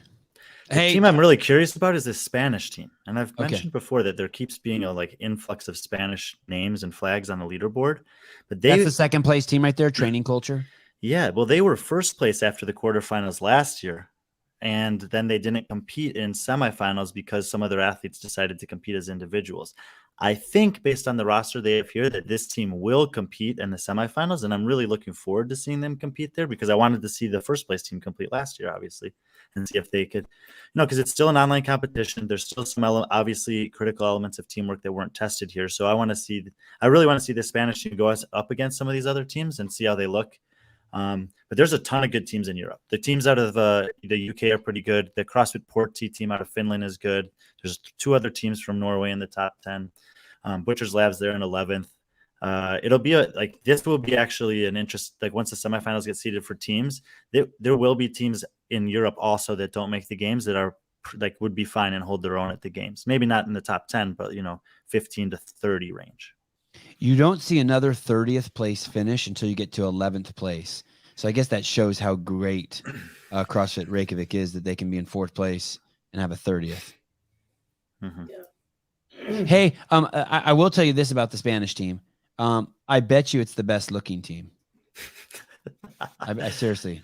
The Hey, team I'm really curious about is the Spanish team. And I've Okay. mentioned before that there keeps being a like influx of Spanish names and flags on the leaderboard. But that's the second place team right there, training culture. yeah, well, they were first place after the quarterfinals last year. And then they didn't compete in semifinals because some other athletes decided to compete as individuals. I think based on the roster they have here that this team will compete in the semifinals. And I'm really looking forward to seeing them compete there because I wanted to see the first place team complete last year, obviously, and see if they could, because it's still an online competition. There's still some obviously critical elements of teamwork that weren't tested here. So I really want to see the Spanish team go up against some of these other teams and see how they look. But there's a ton of good teams in Europe. The teams out of the UK are pretty good. The CrossFit Porti team out of Finland is good. There's 2 other teams from Norway in the top 10. Butcher's Labs there in 11th. It'll be this will be actually an interest. Like once the semifinals get seeded for teams, there will be teams in Europe also that don't make the games that are would be fine and hold their own at the games. Maybe not in the top 10, but 15 to 30 range. You don't see another 30th place finish until you get to 11th place. So I guess that shows how great CrossFit Reykjavik is that they can be in 4th place and have a 30th. Mm-hmm. Hey, I will tell you this about the Spanish team. I bet you it's the best looking team. I seriously.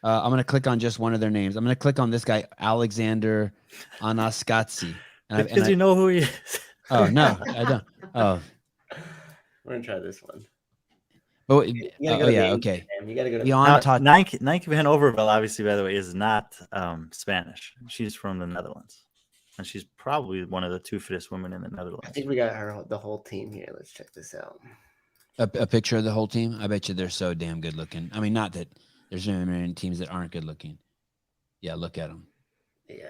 I'm going to click on just one of their names. I'm going to click on this guy, Alexander Anaskatsi. Because you know who he is. Oh, no, I don't. Oh. We're going to try this one. Oh, yeah, okay. You got to go to Nike van Overveld, obviously, by the way, is not Spanish. She's from the Netherlands. And she's probably one of the 2 fittest women in the Netherlands. I think we got the whole team here. Let's check this out. A picture of the whole team? I bet you they're so damn good looking. I mean, not that there's many teams that aren't good looking. Yeah, look at them. Yeah.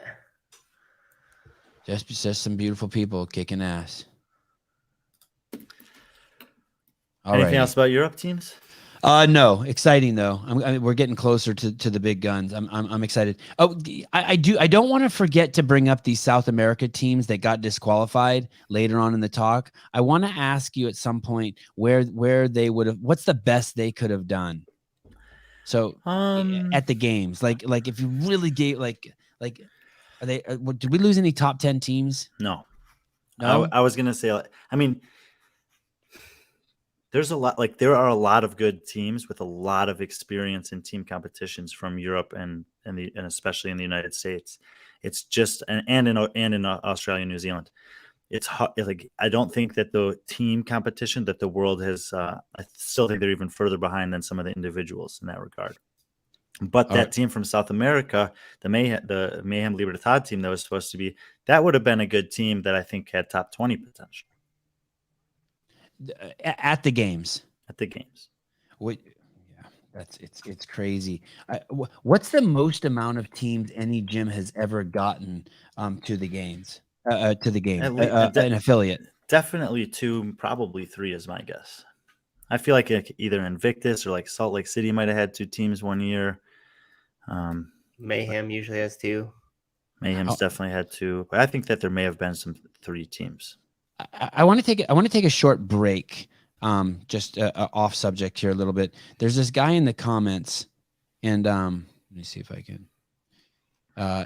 Just some beautiful people kicking ass. Anything else about Europe teams? No, exciting though. We're getting closer to the big guns. I'm excited. Oh, I don't want to forget to bring up these South America teams that got disqualified later on in the talk. I want to ask you at some point where they would have. What's the best they could have done? So at the games, like if you really gave like are they? Did we lose any top 10 teams? No. No. I was gonna say. I mean. There are a lot of good teams with a lot of experience in team competitions from Europe and especially in the United States. It's just and in Australia and New Zealand. It's I don't think that the team competition that the world has. I still think they're even further behind than some of the individuals in that regard. But that team from South America, the Mayhem Libertad team that was supposed to be, that would have been a good team that I think had top 20 potential. At the games. Yeah, it's crazy. What's the most amount of teams any gym has ever gotten to the games? An affiliate. Definitely 2, probably 3 is my guess. I feel like either Invictus or like Salt Lake City might have had 2 teams one year. Mayhem usually has 2. Mayhem's definitely had 2, but I think that there may have been some 3 teams. I want to take a short break. Just off subject here a little bit. There's this guy in the comments, and let me see if I can.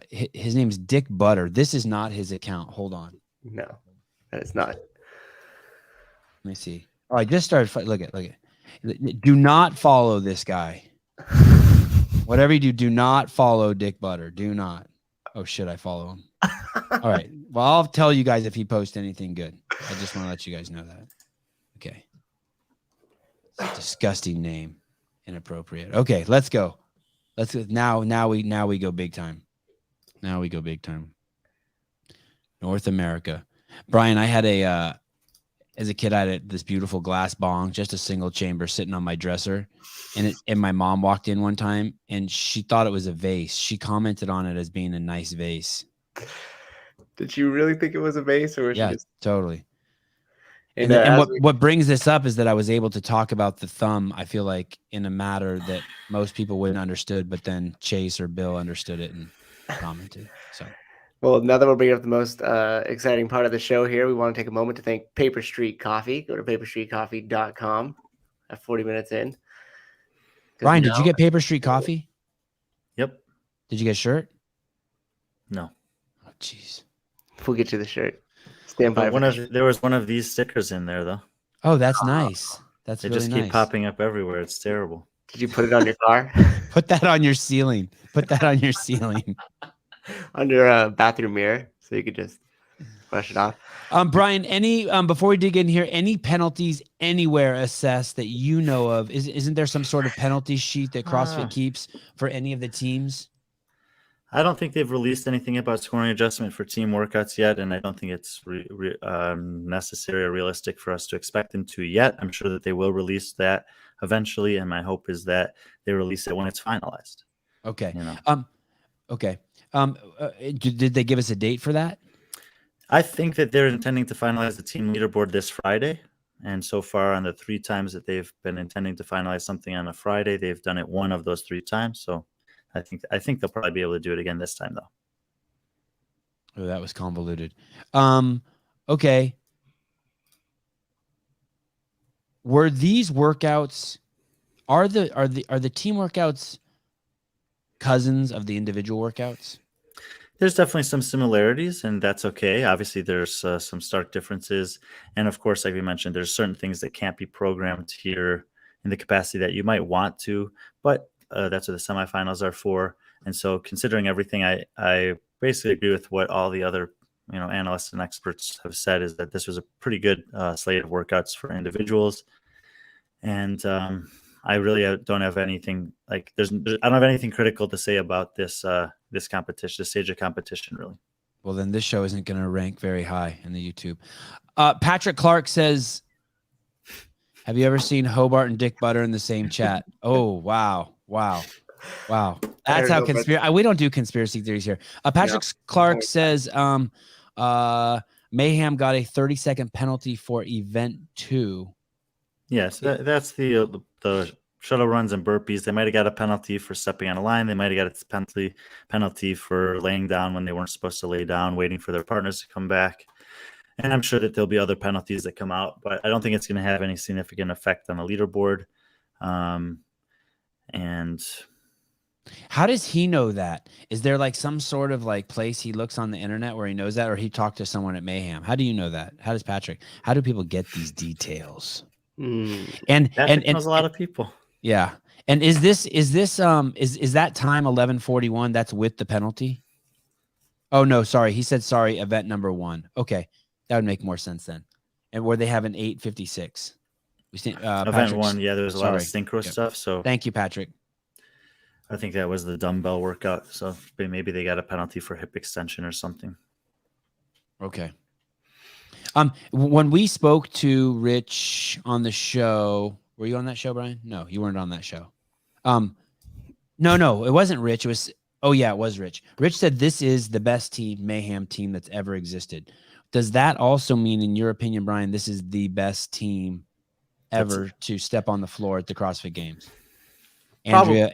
His name's Dick Butter. This is not his account. Hold on. No, that is not. Let me see. Oh, I just started. Look at. Do not follow this guy. Whatever you do not follow Dick Butter. Do not. Oh, should I follow him? All right. Well, I'll tell you guys if he posts anything good. I just want to let you guys know that. Okay. It's a disgusting name. Inappropriate. Okay, let's go. Let's go. Now we go big time. Now we go big time. North America. Brian, I had as a kid, I had this beautiful glass bong, just a single chamber sitting on my dresser. And my mom walked in one time and she thought it was a vase. She commented on it as being a nice vase. Did you really think it was a vase, or was yeah, she just totally? And what brings this up is that I was able to talk about the thumb, I feel like, in a matter that most people wouldn't understood, but then Chase or Bill understood it and commented. So Well, now that we're bringing up the most exciting part of the show here, we want to take a moment to thank Paper Street Coffee. Go to paperstreetcoffee.com at 40 minutes in. 'Cause Brian, did you now- get Paper Street Coffee? Yep. Did you get a shirt? No. Oh, jeez. We'll get you the shirt. Stand by. But there was one of these stickers in there, though. Oh, that's nice. That's They really just nice. keep popping up everywhere. It's terrible. Did you put it on your car? Put that on your ceiling. Put that on your ceiling. Under a bathroom mirror so you could just brush it off. Brian, any before we dig in here, any penalties anywhere assessed that you know of? Isn't there some sort of penalty sheet that CrossFit keeps for any of the teams? I don't think they've released anything about scoring adjustment for team workouts yet, and I don't think it's necessary or realistic for us to expect them to yet. I'm sure that they will release that eventually, and my hope is that they release it when it's finalized. Okay. You know? Okay. Did they give us a date for that? I think that they're intending to finalize the team leaderboard this Friday. And so far, on the 3 times that they've been intending to finalize something on a Friday, they've done it one of those 3 times. So I think they'll probably be able to do it again this time, though. Oh, that was convoluted. Okay. Were these workouts are the team workouts cousins of the individual workouts? There's definitely some similarities, and that's okay. Obviously, there's some stark differences. And of course, like we mentioned, there's certain things that can't be programmed here in the capacity that you might want to, but that's what the semifinals are for. And so considering everything, I basically agree with what all the other analysts and experts have said, is that this was a pretty good slate of workouts for individuals. And I really don't have anything I don't have anything critical to say about this competition, this stage of competition, really. Well, then this show isn't going to rank very high in the YouTube. Patrick Clark says, have you ever seen Hobart and Dick Butter in the same chat? Oh, wow. That's how conspiracy. We don't do conspiracy theories here. Patrick Clark says, Mayhem got a 30-second penalty for event 2. Yes, that's the shuttle runs and burpees. They might have got a penalty for stepping on a line. They might have got a penalty for laying down when they weren't supposed to lay down, waiting for their partners to come back. And I'm sure that there'll be other penalties that come out, but I don't think it's going to have any significant effect on the leaderboard. And how does he know that? Is there like some sort of like place he looks on the internet where he knows that, or he talked to someone at Mayhem? How do you know that? How do people get these details? And knows a lot of people. Yeah. And is that time 11:41? That's with the penalty? Oh no, sorry. He said sorry, event number 1. Okay. That would make more sense then. And where they have an 8:56. We see event 1, yeah, there was a lot of synchro stuff. So thank you, Patrick. I think that was the dumbbell workout. So maybe they got a penalty for hip extension or something. Okay. When we spoke to Rich on the show, were you on that show, Brian? No, you weren't on that show. No, it wasn't Rich. It was, it was Rich. Rich said this is the best Mayhem team that's ever existed. Does that also mean, in your opinion, Brian, this is the best team ever to step on the floor at the CrossFit Games? Andrea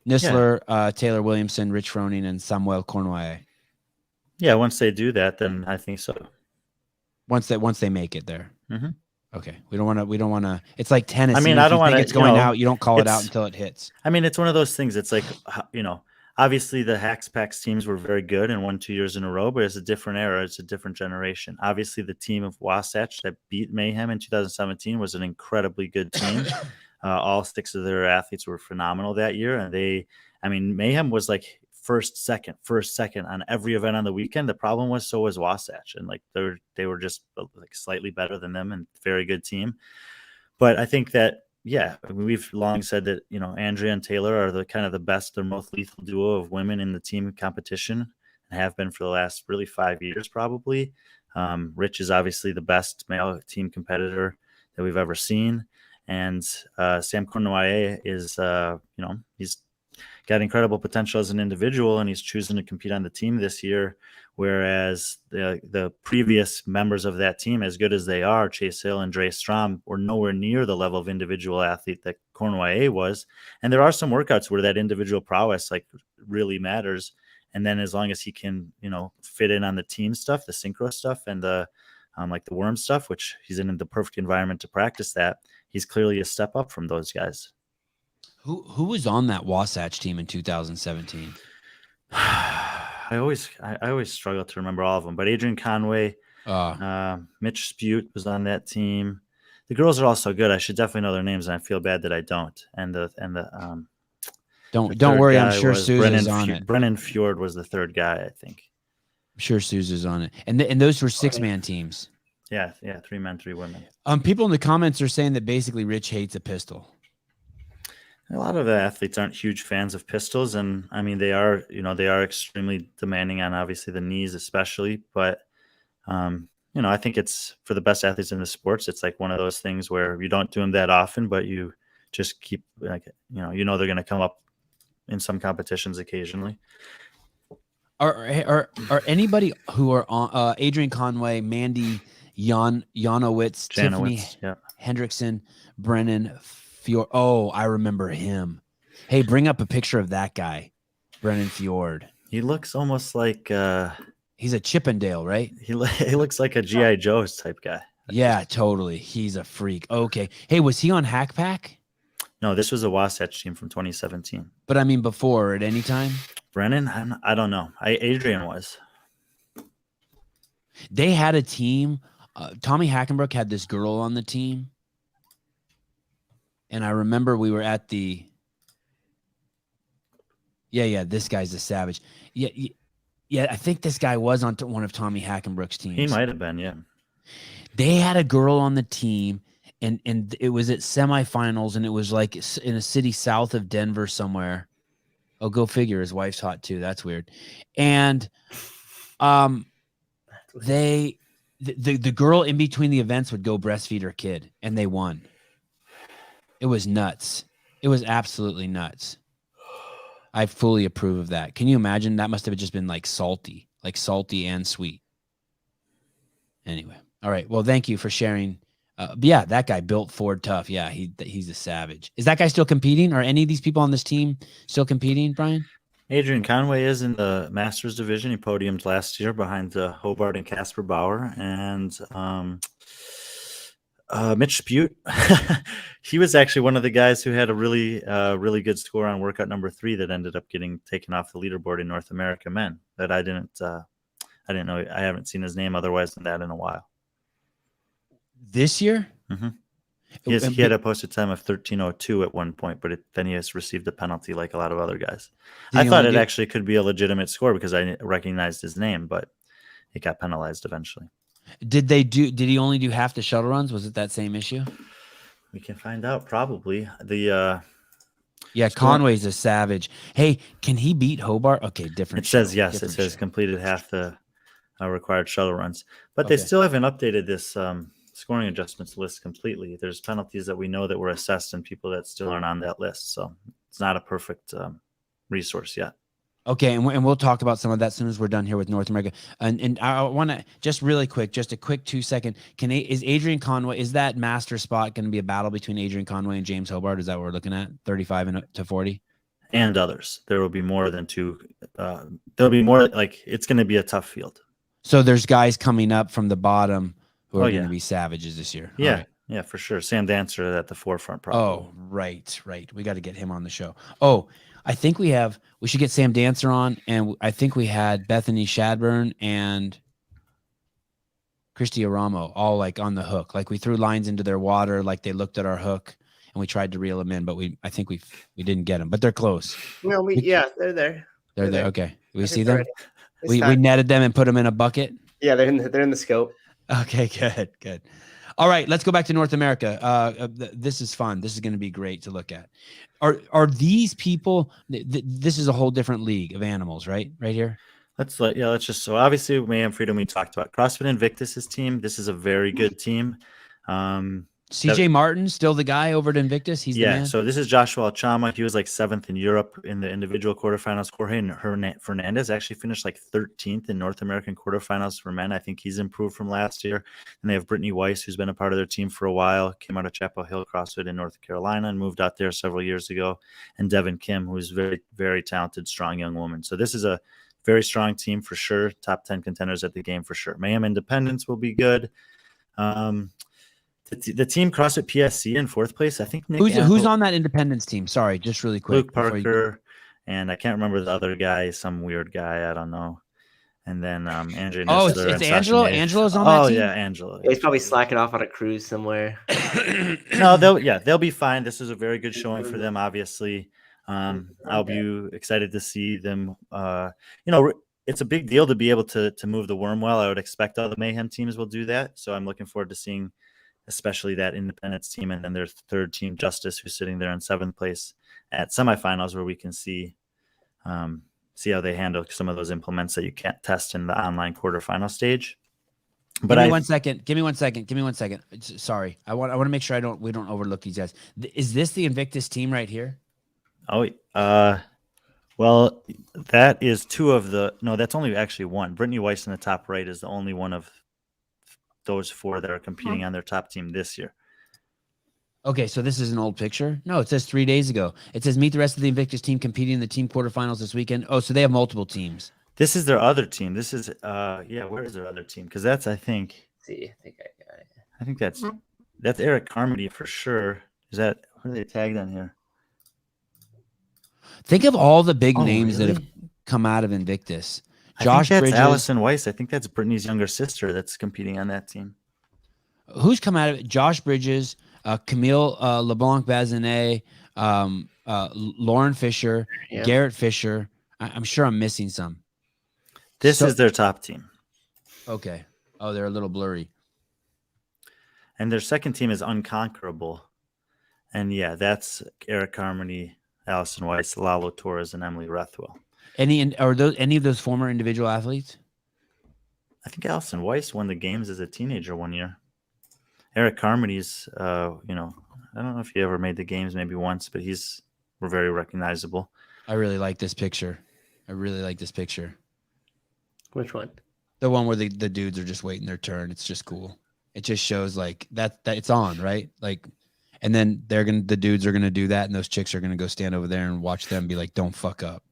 Nisler, Taylor Williamson, Rich Froning, and Samuel Cornouaille. Yeah, once they do that, then I think so. Once they make it there. Mm-hmm. Okay, we don't want to. It's like tennis. I mean, I don't want to. It's going out. You don't call it out until it hits. I mean, it's one of those things. It's like, obviously the Hacks Packs teams were very good and won 2 years in a row, but it's a different era. It's a different generation. Obviously, the team of Wasatch that beat Mayhem in 2017 was an incredibly good team. All 6 of their athletes were phenomenal that year, and Mayhem was like first, second on every event on the weekend. The problem was, so was Wasatch, and like they were just like slightly better than them and very good team. But I think that, we've long said that, Andrea and Taylor are the kind of the best, the most lethal duo of women in the team competition, and have been for the last really 5 years probably. Rich is obviously the best male team competitor that we've ever seen, and Sam Cornouaille is he's got incredible potential as an individual, and he's choosing to compete on the team this year, whereas the previous members of that team, as good as they are, Chase Hill and Dre Strom, were nowhere near the level of individual athlete that Cornouaille was. And there are some workouts where that individual prowess like really matters, And then as long as he can, fit in on the team stuff, the synchro stuff, and the like the worm stuff, which he's in the perfect environment to practice that, he's clearly a step up from those guys. Who was on that Wasatch team in 2017? I always struggle to remember all of them, but Adrian Conway, Mitch Spute was on that team. The girls are also good. I should definitely know their names, and I feel bad that I don't. Don't worry, I'm sure Susan's on it. Brennan Fjord was the third guy, I think. I'm sure Susan's on it. And those were 6-man teams. Yeah, 3 men, 3 women. People in the comments are saying that basically Rich hates a pistol. A lot of the athletes aren't huge fans of pistols, and I mean they are extremely demanding on obviously the knees especially, but I think it's for the best athletes in the sports. It's like one of those things where you don't do them that often, but you just keep they're going to come up in some competitions occasionally. Are anybody who are on Adrian Conway, Mandy Janowitz, Tiffany Hendrickson, Brennan Fjord? Oh, I remember him. Hey, bring up a picture of that guy, Brennan Fjord. He looks almost like he's a Chippendale, right? He looks like a G.I. Joe's type guy. Yeah, totally. He's a freak. Okay. Hey, was he on Hack Pack? No, this was a Wasatch team from 2017. But I mean, before at any time? Brennan, I don't know. Adrian was. They had a team. Tommy Hackenbrook had this girl on the team. And I remember we were at the. Yeah, this guy's a savage. Yeah, I think this guy was on one of Tommy Hackenbrook's teams. He might have been, yeah. They had a girl on the team, and it was at semifinals, and it was like in a city south of Denver somewhere. Oh, go figure. His wife's hot too. That's weird. And the girl in between the events would go breastfeed her kid, and they won. It was nuts. It was absolutely nuts. I fully approve of that. Can you imagine? That must have just been like salty and sweet. Anyway. All right. Well, thank you for sharing. Yeah, that guy built Ford tough. Yeah, he's a savage. Is that guy still competing? Are any of these people on this team still competing, Brian? Adrian Conway is in the Masters division. He podiumed last year behind Hobart and Casper Bauer. And Mitch Spute, he was actually one of the guys who had a really good score on workout number 3 that ended up getting taken off the leaderboard in North America men. That I didn't know. I haven't seen his name otherwise than that in a while. This year? Mm-hmm. He had a posted time of 13:02 at one point, but then he has received a penalty like a lot of other guys. I thought it actually could be a legitimate score because I recognized his name, but it got penalized eventually. Did he only do half the shuttle runs? Was it that same issue? We can find out probably. Conway's a savage. Hey, can he beat Hobart? Okay, different. It says yes. It says completed half the required shuttle runs, but they still haven't updated this scoring adjustments list completely. There's penalties that we know that were assessed and people that still aren't on that list. So it's not a perfect resource yet. Okay. And we'll talk about some of that as soon as we're done here with North America. And I want to just really quick, just a quick 2-second. Is Adrian Conway, is that master spot going to be a battle between Adrian Conway and James Hobart? Is that what we're looking at? 35 to 40? And others. There will be more than 2. There'll be more, like it's going to be a tough field. So there's guys coming up from the bottom who are going to be savages this year. Yeah. Right. Yeah, for sure. Sam Dancer at the forefront, probably. Oh, right. We got to get him on the show. Oh, I think we should get Sam Dancer on, and I think we had Bethany Shadburn and Christy Aramo all like on the hook. Like we threw lines into their water, like they looked at our hook, and we tried to reel them in, but I think we didn't get them. But they're close. No, they're there. They're there. Okay, we see them. We netted them and put them in a bucket. Yeah, they're in the scope. Okay, good. All right, let's go back to North America. This is fun. This is going to be great to look at. Are these people? This is a whole different league of animals, right? Right here. Let's just. So obviously, Mayhem Freedom. We talked about CrossFit Invictus's team. This is a very good team. CJ Martin, still the guy over at Invictus. He's the man. So this is Joshua Alchama. He was like 7th in Europe in the individual quarterfinals. Jorge Fernandez actually finished like 13th in North American quarterfinals for men. I think he's improved from last year. And they have Brittany Weiss, who's been a part of their team for a while, came out of Chapel Hill CrossFit in North Carolina and moved out there several years ago. And Devin Kim, who's very, very talented, strong young woman. So this is a very strong team for sure. Top 10 contenders at the game for sure. Mayhem Independence will be good. The team CrossFit PSC in fourth place. I think Nick Who's on that Independence team? Sorry, just really quick. Luke Parker, and I can't remember the other guy. Some weird guy. I don't know. And then Andrew. Oh, Nistler it's and Angelo. Sasha Nave. Angelo's on that team. Oh yeah, Angelo. He's probably slacking off on a cruise somewhere. No, they'll be fine. This is a very good showing for them. Obviously, I'll be excited to see them. It's a big deal to be able to move the worm well. I would expect all the Mayhem teams will do that. So I'm looking forward to seeing, especially that Independence team, and then their third team, Justice, who's sitting there in 7th place at semifinals, where we can see how they handle some of those implements that you can't test in the online quarterfinal stage. But Give me 1 second. Give me 1 second. Give me 1 second. Sorry, I want to make sure we don't overlook these guys. Is this the Invictus team right here? Oh, well, that is two of the. No, that's only actually one. Brittany Weiss in the top right is the only one of those 4 that are competing on their top team this year. Okay, so this is an old picture? No, it says 3 days ago. It says meet the rest of the Invictus team competing in the team quarterfinals this weekend. Oh, so they have multiple teams. This is their other team. This is where is their other team? Because that's I think I think I got it. I think that's Eric Carmody for sure. Is that what are they tagged on here? Think of all the big Oh, names that really? have come out of Invictus. I Josh think that's Bridges. Allison Weiss. I think that's Brittany's younger sister that's competing on that team. Who's come out of it? Josh Bridges, Camille LeBlanc Bazinet, Lauren Fisher, Yeah. Garrett Fisher. I'm sure I'm missing some. This is their top team. Okay. Oh, they're a little blurry. And their second team is Unconquerable. And yeah, that's Eric Carmody, Allison Weiss, Lalo Torres, and Emily Rethwell. Any of those former individual athletes? I think Allison Weiss won the games as a teenager one year. Eric Carmody's, I don't know if he ever made the games, maybe once, but we're very recognizable. I really like this picture. Which one? The one where the dudes are just waiting their turn. It's just cool. It just shows like that it's on, right? Like, and then the dudes are gonna do that, and those chicks are gonna go stand over there and watch them be like, "Don't fuck up."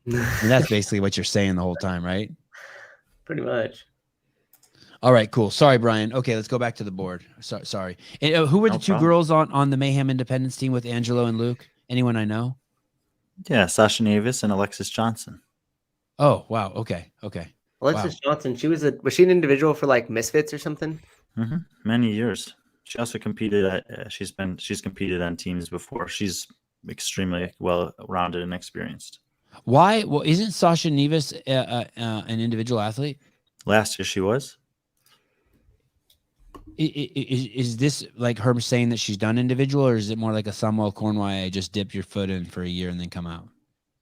And that's basically what you're saying the whole time, right? Pretty much. All right, cool. Sorry, Brian. Okay, let's go back to the board. Sorry. And, who were the No two problem. girls on the Mayhem Independence team with Angelo and Luke? Anyone I know? Yeah, Sasha Navis and Alexis Johnson. Oh, wow. Okay. Alexis Johnson, was she an individual for like Misfits or something? Many years. She also competed she's competed on teams before. She's extremely well-rounded and experienced. Why? Well, isn't Sasha Nevis an individual athlete? Last year she was. Is this like her saying that she's done individual, or is it more like a Samuel Cornway, just dip your foot in for a year and then come out?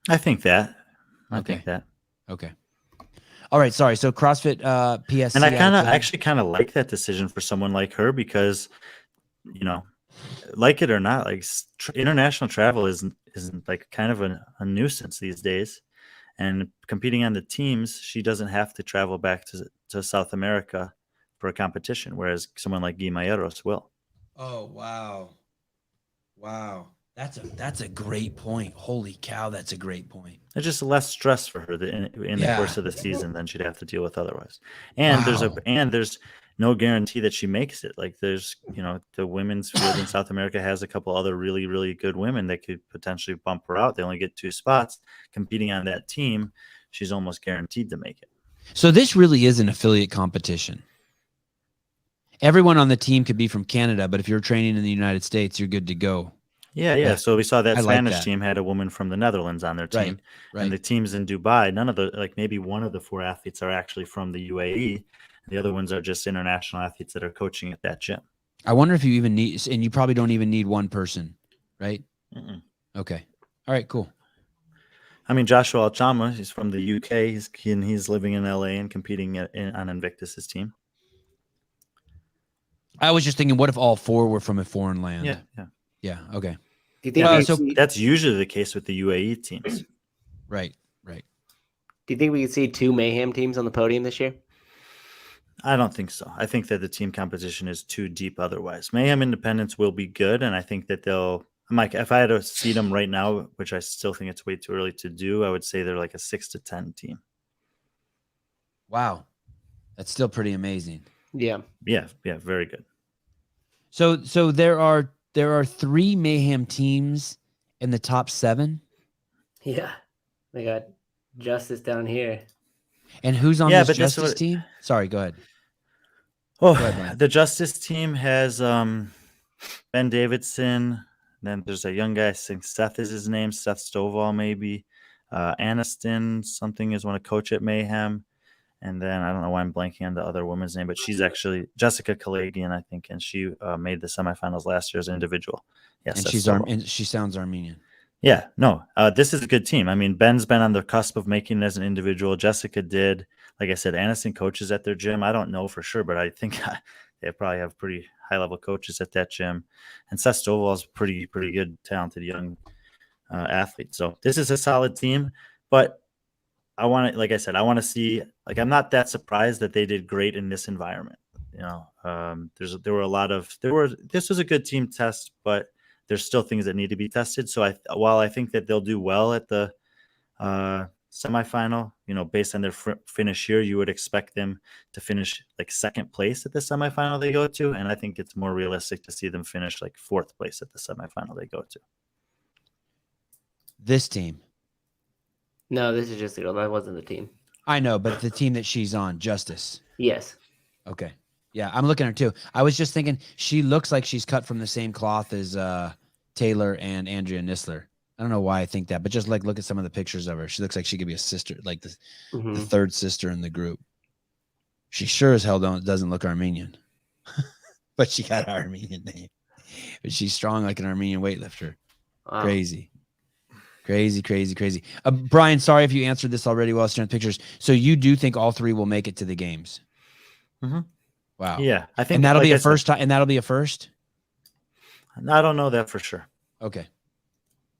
I think that. Okay. All right. Sorry. So CrossFit PSC. And I actually kind of like that decision for someone like her because, like it or not, like international travel isn't like kind of a nuisance these days. And competing on the teams, she doesn't have to travel back to South America for a competition, whereas someone like Guimayeros will. Oh, wow. That's a great point. Holy cow, that's a great point. It's just less stress for her in the course of the season than she'd have to deal with otherwise. And there's no guarantee that she makes it. Like there's, the women's field in South America has a couple other really, really good women that could potentially bump her out. They only get 2 spots. Competing on that team, she's almost guaranteed to make it. So this really is an affiliate competition. Everyone on the team could be from Canada, but if you're training in the United States, you're good to go. Yeah. So we saw that I like Spanish that. team had a woman from the Netherlands on their team. Right. And the teams in Dubai, none of maybe one of the 4 athletes are actually from the UAE. The other ones are just international athletes that are coaching at that gym. I wonder if you even need, and you probably don't even need one person, right? Mm-mm. Okay. All right, cool. I mean, Joshua Alchama, he's from the UK. He's living in LA and competing on Invictus's team. I was just thinking, what if all 4 were from a foreign land? Yeah. Okay. Do you think That's usually the case with the UAE teams. Right. Do you think we could see 2 Mayhem teams on the podium this year? I don't think so. I think that the team competition is too deep otherwise. Mayhem Independence will be good, and I think that if I had to seed them right now, which I still think it's way too early to do, I would say they're like a 6 to 10 team. Wow. That's still pretty amazing. Yeah. Yeah, very good. So there are 3 Mayhem teams in the top 7. Yeah. They got Justice down here. And who's on Yeah, this but this Justice would- team? Sorry, go ahead. Oh, Go ahead, Brian. the Justice team has Ben Davidson. Then there's a young guy, I think Seth is his name, Seth Stovall maybe. Aniston, something is one of coach at Mayhem. And then I don't know why I'm blanking on the other woman's name, but she's actually Jessica Kalagian, I think, and she made the semifinals last year as an individual. Yes, And and she sounds Armenian. Yeah, no, this is a good team. I mean, Ben's been on the cusp of making it as an individual. Jessica did. Like I said, Aniston coaches at their gym. I don't know for sure, but I think they probably have pretty high-level coaches at that gym. And Seth Stovall is pretty good, talented young athlete. So this is a solid team, but I want to, like I said, I want to see, like, I'm not that surprised that they did great in this environment. You know, this was a good team test, but there's still things that need to be tested. So while I think that they'll do well at the semifinal, you know, based on their finish here, you would expect them to finish like second place at the semifinal they go to. And I think it's more realistic to see them finish like fourth place at the semifinal they go to. This team. No, this is just a girl. That wasn't the team. I know, but the team that she's on, Justice. Yes. Okay. Yeah, I'm looking at her too. I was just thinking she looks like she's cut from the same cloth as Taylor and Andrea Nisler. I don't know why I think that, but just like look at some of the pictures of her. She looks like she could be a sister, like the third sister in the group. She sure as hell doesn't look Armenian, but she got an Armenian name. But she's strong like an Armenian weightlifter. Wow. Crazy. Brian, sorry if you answered this already while staring at pictures. So you do think all 3 will make it to the games? Mm-hmm. Wow. Yeah, I think, and that'll like be I a said, first time. And that'll be a first. I don't know that for sure. Okay.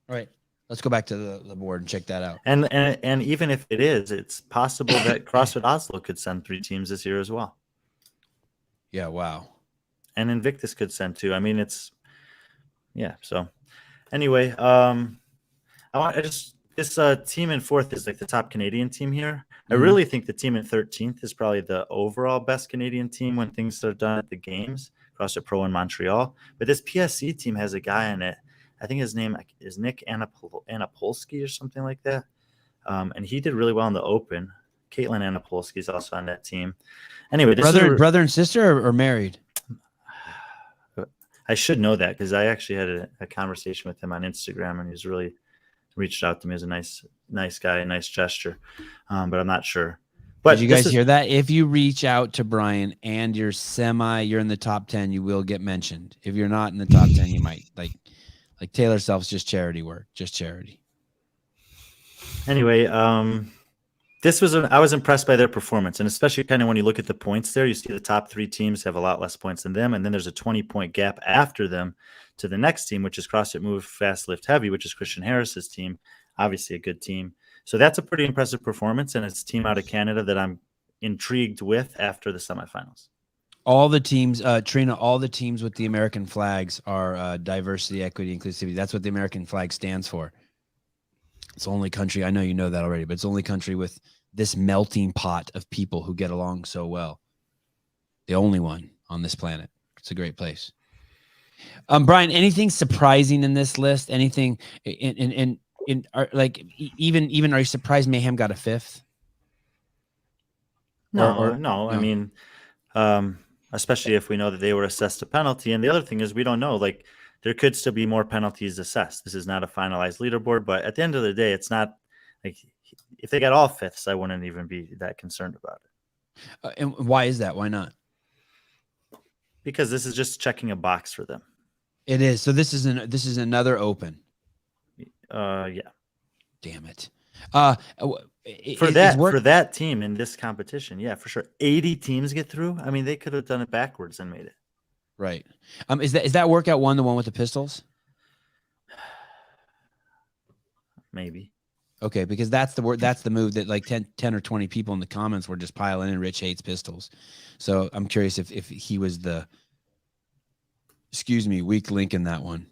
All right. Let's go back to the board and check that out. And even if it is, it's possible that CrossFit Oslo could send 3 teams this year as well. Yeah. Wow. And Invictus could send 2. I mean, so anyway, this team in 4th is like the top Canadian team here. I really think the team in 13th is probably the overall best Canadian team when things are done at the games, CrossFit Pro in Montreal. But this PSC team has a guy in it. I think his name is Nick Anapolsky or something like that. And he did really well in the Open. Caitlin Anapolsky is also on that team. Anyway, brother and sister or married? I should know that because I actually had a conversation with him on Instagram, and he's really reached out to me as a nice guy, a nice gesture. But I'm not sure. But did you guys hear that? If you reach out to Brian and you're in the top 10, you will get mentioned. If you're not in the top 10, you might. Like Taylor Self's just charity work, just charity. Anyway, I was impressed by their performance, and especially kind of when you look at the points there, you see the top 3 teams have a lot less points than them, and then there's a 20-point gap after them to the next team, which is CrossFit Move Fast Lift Heavy, which is Christian Harris's team. Obviously a good team. So that's a pretty impressive performance, and it's a team out of Canada that I'm intrigued with after the semifinals. All the teams, Trina, all the teams with the American flags are diversity, equity, inclusivity. That's what the American flag stands for. It's the only country, I know you know that already, but it's the only country with this melting pot of people who get along so well. The only one on this planet. It's a great place. Brian, anything surprising in this list? Anything even are you surprised Mayhem got a 5th? No. I mean, especially if we know that they were assessed a penalty. And the other thing is we don't know, like, there could still be more penalties assessed. This is not a finalized leaderboard, but at the end of the day, it's not like if they got all 5ths, I wouldn't even be that concerned about it. And why is that? Why not? Because this is just checking a box for them. It is. So this is another Open. Yeah. Damn it. For that team in this competition, yeah, for sure. 80 teams get through. I mean, they could have done it backwards and made it. Right. Is that workout one the one with the pistols? Maybe. Okay, because that's the move that like 10 or 20 people in the comments were just piling in. Rich hates pistols. So I'm curious if he was the weak link in that one.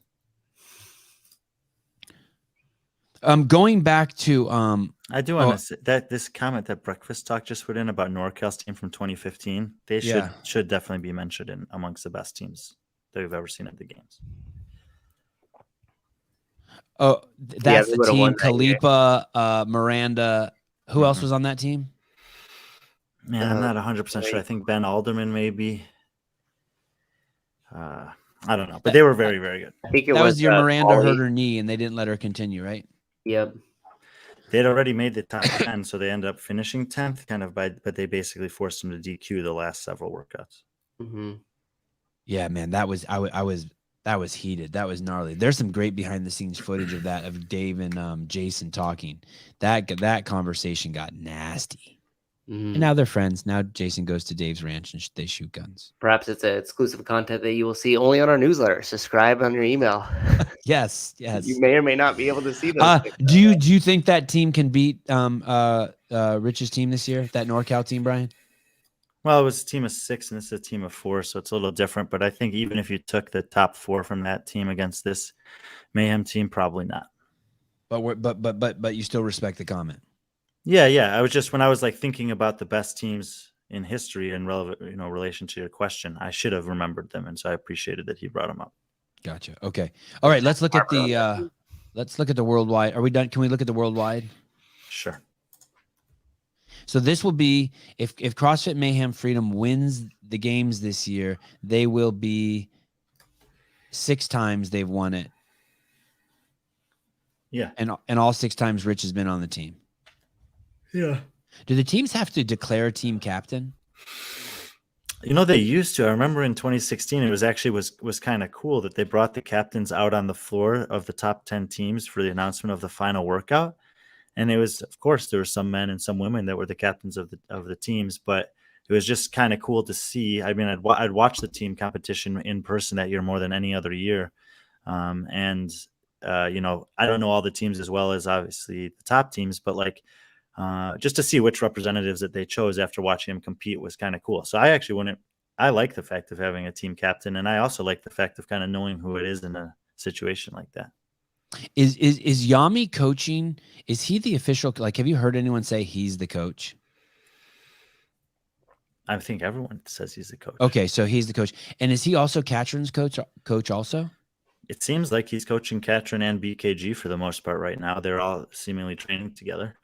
Going back to I do want to say that this comment that Breakfast Talk just put in about NorCal's team from 2015, they should definitely be mentioned in amongst the best teams that we've ever seen at the games. Oh, that's they the would've team. won that year. Khalifa, Miranda. Who else was on that team? Man, I'm not 100% sure. I think Ben Alderman maybe. I don't know, but they were very, very good. I think That was your Miranda Ollie. hurt her knee, and they didn't let her continue, right? Yep. They had already made the top 10, so they ended up finishing 10th, but they basically forced them to DQ the last several workouts. Mm-hmm. Yeah, man, that was heated. That was gnarly. There's some great behind the scenes footage of that, of Dave and Jason talking. That conversation got nasty. And now they're friends. Now Jason goes to Dave's ranch and they shoot guns. Perhaps it's a exclusive content that you will see only on our newsletter. Subscribe on your email. Yes. You may or may not be able to see those. Do you think that team can beat Rich's team this year? That NorCal team, Brian? Well, it was a team of 6 and this is a team of 4, so it's a little different. But I think even if you took the top 4 from that team against this Mayhem team, probably not. But you still respect the comment. Yeah. I was just, when I was like thinking about the best teams in history and relevant, relation to your question, I should have remembered them, and so I appreciated that he brought them up. Gotcha. Okay. All right. Let's look at the worldwide. Are we done? Can we look at the worldwide? Sure. So this will be, if CrossFit Mayhem Freedom wins the games this year, they will be 6 times they've won it. Yeah. And all 6 times Rich has been on the team. Yeah. Do the teams have to declare a team captain? They used to. I remember in 2016, it was actually was kind of cool that they brought the captains out on the floor of the top 10 teams for the announcement of the final workout. And it was, of course, there were some men and some women that were the captains of the teams, but it was just kind of cool to see. I mean, I'd watched the team competition in person that year more than any other year. I don't know all the teams as well as obviously the top teams, but just to see which representatives that they chose after watching them compete was kind of cool. So I like the fact of having a team captain, and I also like the fact of kind of knowing who it is in a situation like that. Is Yami coaching? Is he the official? Have you heard anyone say he's the coach? I think everyone says he's the coach. Okay, so he's the coach. And is he also Katrin's coach also? It seems like he's coaching Katrin and BKG for the most part right now. They're all seemingly training together.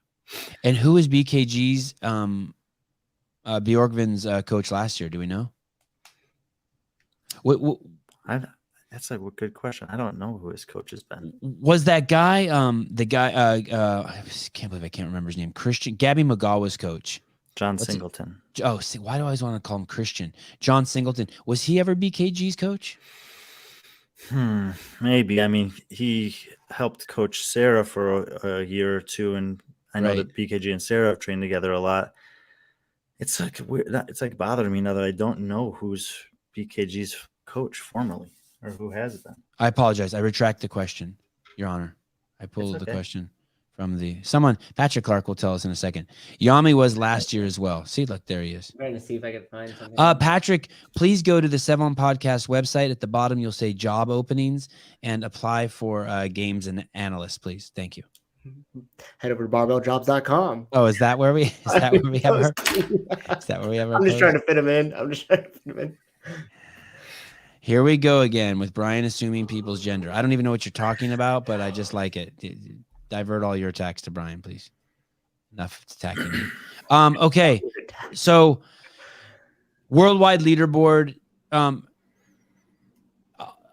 And who is BKG's Bjorgvin's coach last year? Do we know? That's a good question. I don't know who his coach has been. Was that guy I can't believe I can't remember his name. Christian Gabby McGaw's coach. John Singleton. See, why do I always want to call him Christian? John Singleton. Was he ever BKG's coach? Maybe. I mean, he helped coach Sarah for a year or two, and I know that BKG and Sarah have trained together a lot. It's like weird. It's like bothering me now that I don't know who's BKG's coach formally or who has been. I apologize. I retract the question, Your Honor. I pulled the question from someone. Patrick Clark will tell us in a second. Yami was last year as well. See, look, there he is. I'm trying to see if I can find something. Patrick, please go to the Sevan podcast website. At the bottom, you'll say job openings and apply for games and analysts, please. Thank you. Head over to barbelljobs.com. Oh, is that where we have our? Is that where we have our? I'm just trying to fit him in. Here we go again with Brian assuming people's gender. I don't even know what you're talking about, but I just like it. Divert all your attacks to Brian, please. Enough attacking me. Okay. So worldwide leaderboard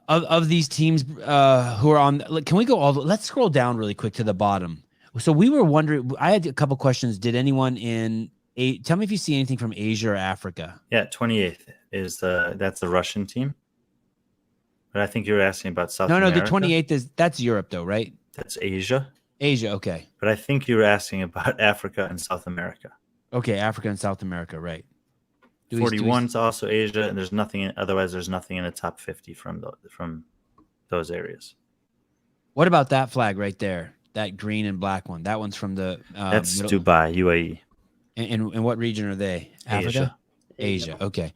of these teams who are on. Can we go let's scroll down really quick to the bottom. So we were wondering, I had a couple questions. Did anyone tell me if you see anything from Asia or Africa? Yeah, 28th is that's the Russian team. But I think you were asking about South America. No, the 28th that's Europe though, right? That's Asia. Asia, okay. But I think you were asking about Africa and South America. Okay, Africa and South America, right. 41 is also Asia, and there's nothing in the top 50 from those areas. What about that flag right there? That green and black one. That one's from the that's Dubai, UAE. And what region are they? Africa? Asia. Okay.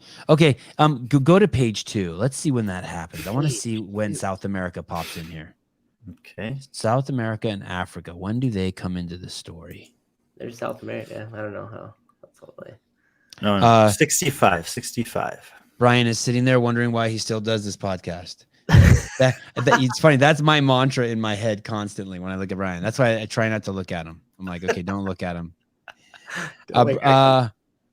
Go to page 2. Let's see when that happens. I want to see when South America pops in here. Okay. South America and Africa. When do they come into the story? There's South America. I don't know how. That's all the way. No, 65. Brian is sitting there wondering why he still does this podcast. It's funny. That's my mantra in my head constantly when I look at Brian. That's why I try not to look at him. I'm like, okay, don't look at him.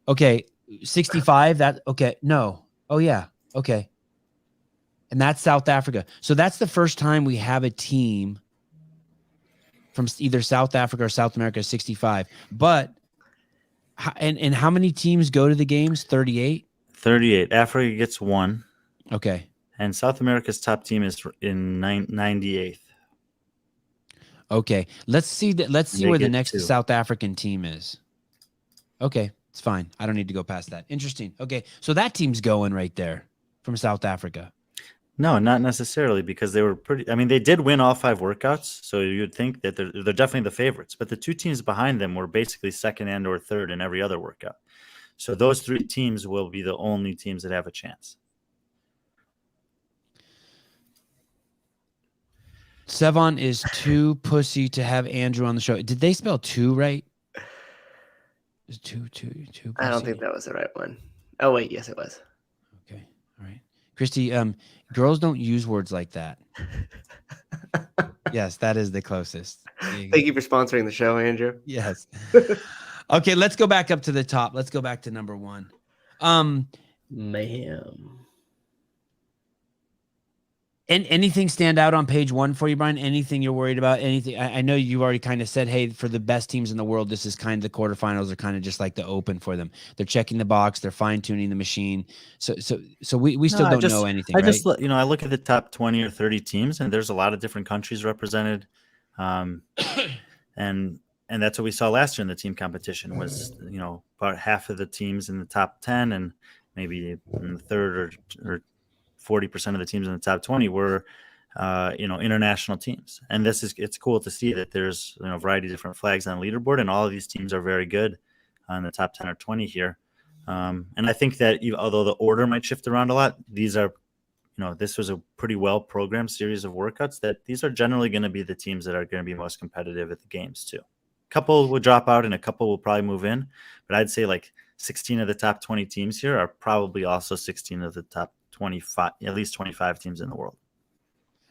Okay, 65. No. Oh yeah. Okay. And that's South Africa. So that's the first time we have a team from either South Africa or South America 65. But and how many teams go to the games? 38. 38. Africa gets 1. Okay. And South America's top team is in 98th. Okay. Let's see where the next 2. South African team is. Okay, it's fine. I don't need to go past that. Interesting. Okay, so that team's going right there from South Africa. No, not necessarily, because they were pretty. I mean, they did win all 5 workouts, so you'd think that they're definitely the favorites. But the 2 teams behind them were basically second and or third in every other workout. So those 3 teams will be the only teams that have a chance. Sevan is too pussy to have Andrew on the show. Did they spell 2 right? Is two pussy? I don't think that was the right one. Oh wait, yes it was. Okay, all right. Christy, girls don't use words like that. Yes, that is the closest. Thank you for sponsoring the show, Andrew. Yes. Okay, let's go back up to the top. Let's go back to number 1. Mayhem. And anything stand out on page 1 for you, Brian? Anything you're worried about? Anything? I know you already kind of said, hey, for the best teams in the world, this is kind of the quarterfinals are kind of just like the open for them. They're checking the box, they're fine tuning the machine. So we still don't know anything. I just I look at the top 20 or 30 teams, and there's a lot of different countries represented, and that's what we saw last year in the team competition was about half of the teams in the top 10 and maybe in the third or 40% of the teams in the top 20 were, international teams. And it's cool to see that there's a variety of different flags on the leaderboard, and all of these teams are very good on the top 10 or 20 here. And I think that although the order might shift around a lot, these are, this was a pretty well programmed series of workouts that these are generally going to be the teams that are going to be most competitive at the games too. A couple will drop out and a couple will probably move in, but I'd say like 16 of the top 20 teams here are probably also 16 of the top 25, at least 25 teams in the world.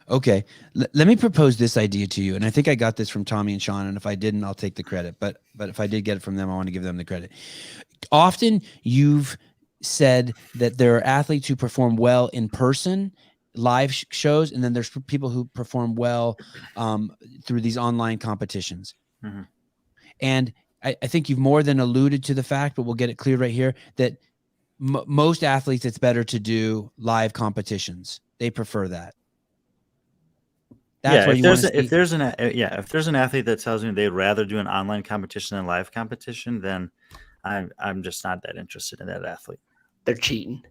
Okay. Let me propose this idea to you. And I think I got this from Tommy and Sean. And if I didn't, I'll take the credit. But if I did get it from them, I want to give them the credit. Often you've said that there are athletes who perform well in person, live shows, and then there's people who perform well through these online competitions. Mm-hmm. And I think you've more than alluded to the fact, but we'll get it cleared right here, that most athletes, it's better to do live competitions. They prefer that. That's if there's an athlete that tells me they'd rather do an online competition than live competition, then I'm just not that interested in that athlete. They're cheating.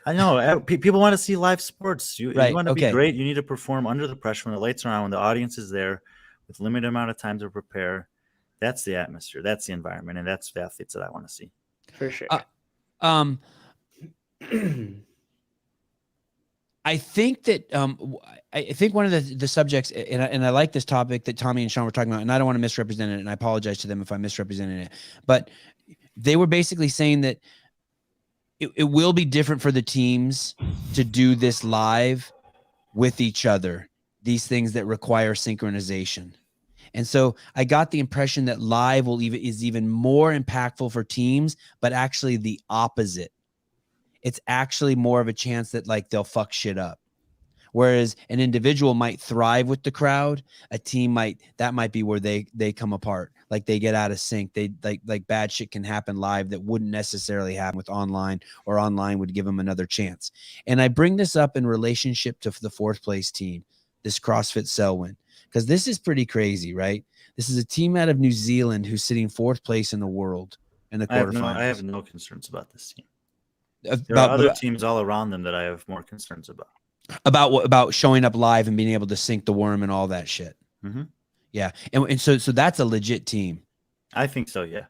I know people want to see live sports. You want to be great. You need to perform under the pressure when the lights are on, when the audience is there, with limited amount of time to prepare. That's the atmosphere. That's the environment, and that's the athletes that I want to see. For sure. I think that I think one of the subjects, and I like this topic that Tommy and Sean were talking about, and I don't want to misrepresent it, and I apologize to them if I misrepresented it, but they were basically saying that it will be different for the teams to do this live with each other, these things that require synchronization. And so I got the impression that live is even more impactful for teams, but actually the opposite. It's actually more of a chance that like they'll fuck shit up. Whereas an individual might thrive with the crowd, a team might be where they come apart. Like they get out of sync. They like bad shit can happen live that wouldn't necessarily happen with online, or online would give them another chance. And I bring this up in relationship to the 4th place team, this CrossFit Selwyn, because this is pretty crazy, right? This is a team out of New Zealand who's sitting 4th place in the world in the quarterfinals. I have no concerns about this team. There are other teams all around them that I have more concerns about. About showing up live and being able to sink the worm and all that shit. Mm-hmm. Yeah, and so that's a legit team. I think so. Yeah.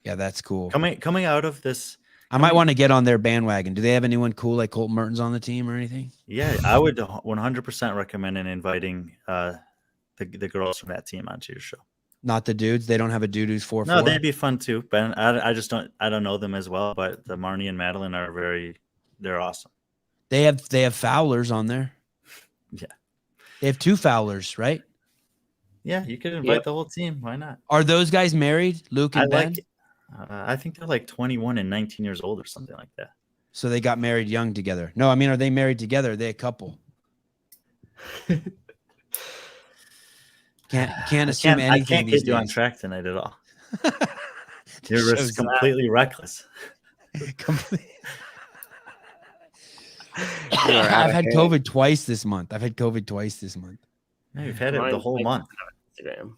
Yeah, that's cool. Coming out of this, I might want to get on their bandwagon. Do they have anyone cool like Colton Mertens on the team or anything? Yeah, I would 100% recommend inviting the girls from that team onto your show. Not the dudes. They don't have a dude who's 4'4". No, they'd be fun too, but I just don't know them as well. But the Marnie and Madeline they're awesome. They have Fowlers on there. Yeah. They have 2 Fowlers, right? Yeah, you could invite the whole team. Why not? Are those guys married, Luke and Ben? I think they're like 21 and 19 years old or something like that. So they got married young together. No, I mean, are they married together? Are they a couple? Can't assume anything. I can't these get you on days. track tonight at all. You're just completely reckless. I've had COVID twice this month. Yeah, you've had it the whole month. Instagram.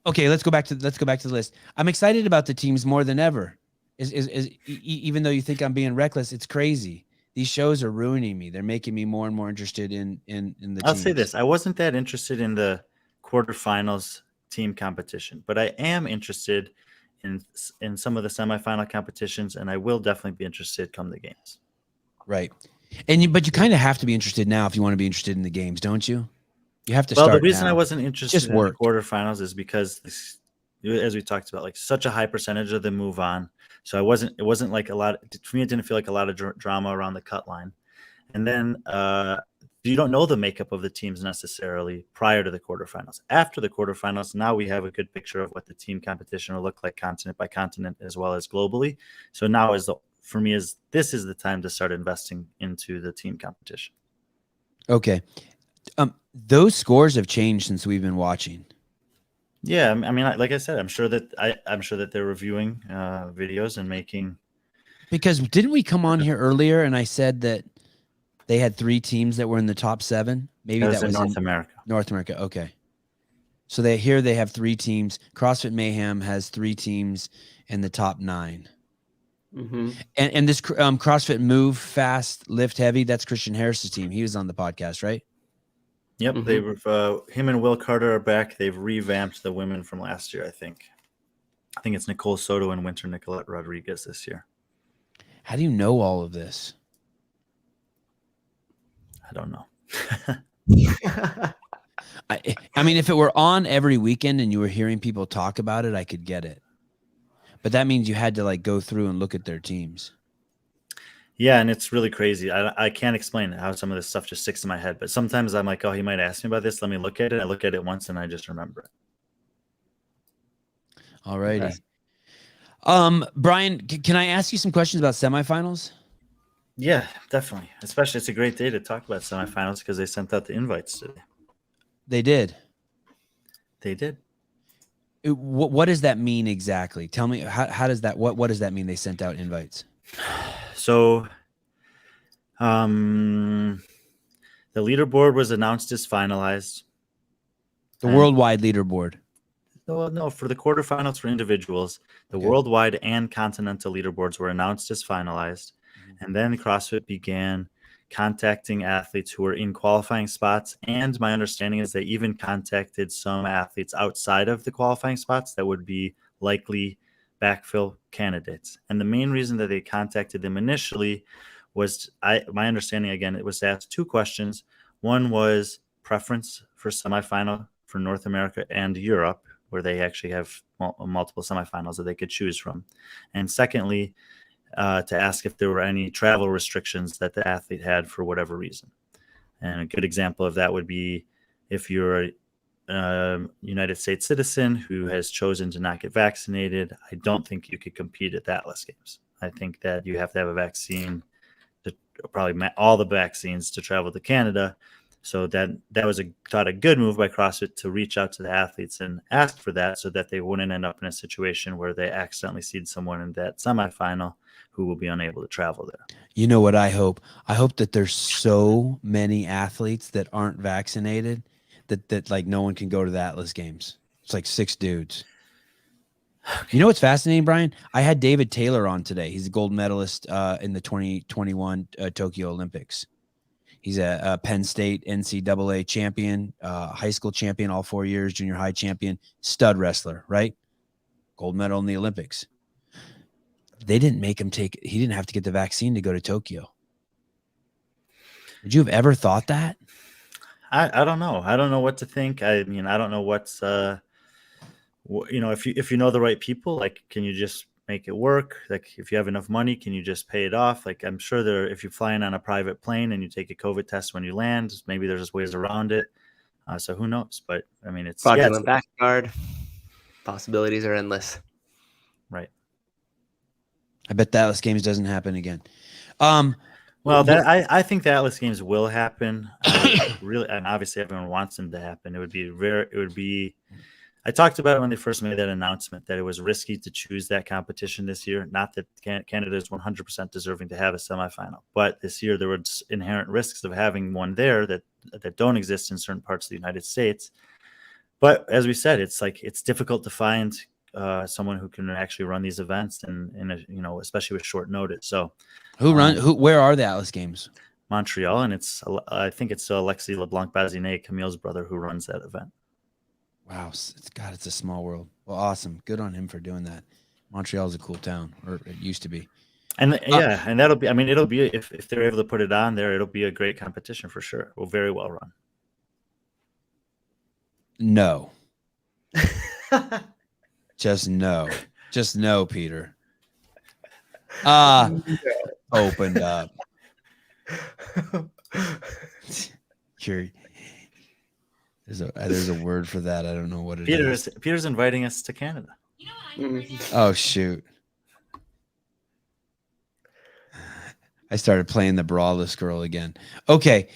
Okay, let's go back to the list. I'm excited about the teams more than ever. Even though you think I'm being reckless, it's crazy. These shows are ruining me. They're making me more and more interested in the I'll teams. say this. I wasn't that interested in the quarterfinals team competition, but I am interested in some of the semifinal competitions, and I will definitely be interested come the games. Right. But you kind of have to be interested now if you want to be interested in the games, don't you? You have to Well, start the reason now. I wasn't interested in the quarterfinals is because, as we talked about, like such a high percentage of them move on. So it wasn't like a lot for me. It didn't feel like a lot of drama around the cut line. And then you don't know the makeup of the teams necessarily prior to the quarterfinals. After the quarterfinals, now we have a good picture of what the team competition will look like continent by continent as well as globally. So now this is the time to start investing into the team competition. Okay. Those scores have changed since we've been watching. Yeah, I mean, like I said, I'm sure that they're reviewing videos and making. Because didn't we come on here earlier and I said that they had 3 teams that were in the top 7? Maybe that was in North America. North America. Okay. So they have 3 teams. CrossFit Mayhem has 3 teams in the top 9. Mm-hmm. And this CrossFit Move Fast Lift Heavy, that's Christian Harris's team. He was on the podcast, right? Yep, Mm-hmm. Him and Will Carter are back. They've revamped the women from last year, I think. I think it's Nicole Soto and Winter Nicolette Rodriguez this year. How do you know all of this? I don't know. I mean, if it were on every weekend and you were hearing people talk about it, I could get it. But that means you had to like go through and look at their teams. Yeah, and it's really crazy. I can't explain how some of this stuff just sticks in my head. But sometimes I'm like, oh, he might ask me about this. Let me look at it. I look at it once and I just remember it. All righty. Okay. Brian, can I ask you some questions about semifinals? Yeah, definitely. Especially, it's a great day to talk about semifinals because they sent out the invites today. They did. They did. What does that mean exactly? Tell me, how does that, what does that mean they sent out invites? So, the leaderboard was announced as finalized. The worldwide leaderboard. No, for the quarterfinals for individuals, the worldwide and continental leaderboards were announced as finalized. Mm-hmm. And then CrossFit began contacting athletes who were in qualifying spots. And my understanding is they even contacted some athletes outside of the qualifying spots that would be likely backfill candidates. And the main reason that they contacted them initially was, my understanding, again, it was to ask 2 questions. One was preference for semifinal for North America and Europe, where they actually have multiple semifinals that they could choose from. And secondly, to ask if there were any travel restrictions that the athlete had for whatever reason. And a good example of that would be if you're a United States citizen who has chosen to not get vaccinated, I don't think you could compete at the Atlas Games. I think that you have to have a vaccine, probably all the vaccines to travel to Canada. So that was thought a good move by CrossFit to reach out to the athletes and ask for that so that they wouldn't end up in a situation where they accidentally seed someone in that semifinal who will be unable to travel there. You know what I hope? I hope that there's so many athletes that aren't vaccinated that like no one can go to the Atlas Games. It's like 6 dudes. Okay. You know what's fascinating, Brian? I had David Taylor on today. He's a gold medalist in the 2021 Tokyo Olympics. He's a Penn State NCAA champion, high school champion all 4 years, junior high champion, stud wrestler, right? Gold medal in the Olympics. They didn't make him he didn't have to get the vaccine to go to Tokyo. Would you have ever thought that? I don't know. I don't know what to think. I mean, I don't know what's if you know the right people, like, can you just make it work? Like, if you have enough money, can you just pay it off? Like, I'm sure if you're flying on a private plane and you take a COVID test when you land, maybe there's just ways around it. So who knows? But I mean, it's Fraudulent back guard. Possibilities are endless. right. I bet the Atlas Games doesn't happen again. Well, I think the Atlas Games will happen. Really, and obviously everyone wants them to happen. It would be. I talked about it when they first made that announcement that it was risky to choose that competition this year. Not that Canada is 100% deserving to have a semifinal, but this year there were inherent risks of having one there that don't exist in certain parts of the United States. But as we said, it's difficult to find someone who can actually run these events, and especially with short notice. So, where are the Atlas Games? Montreal, and I think it's Alexis LeBlanc-Bazinet, Camille's brother, who runs that event. Wow, it's a small world. Well, awesome. Good on him for doing that. Montreal is a cool town, or it used to be. And and that'll be. I mean, it'll be if they're able to put it on there, it'll be a great competition for sure. Well, very well run. No. Just no, Peter. Opened up. There's a word for that. I don't know what it is. Peter's inviting us to Canada. You know what I need right now? Oh shoot. I started playing the braless girl again. Okay.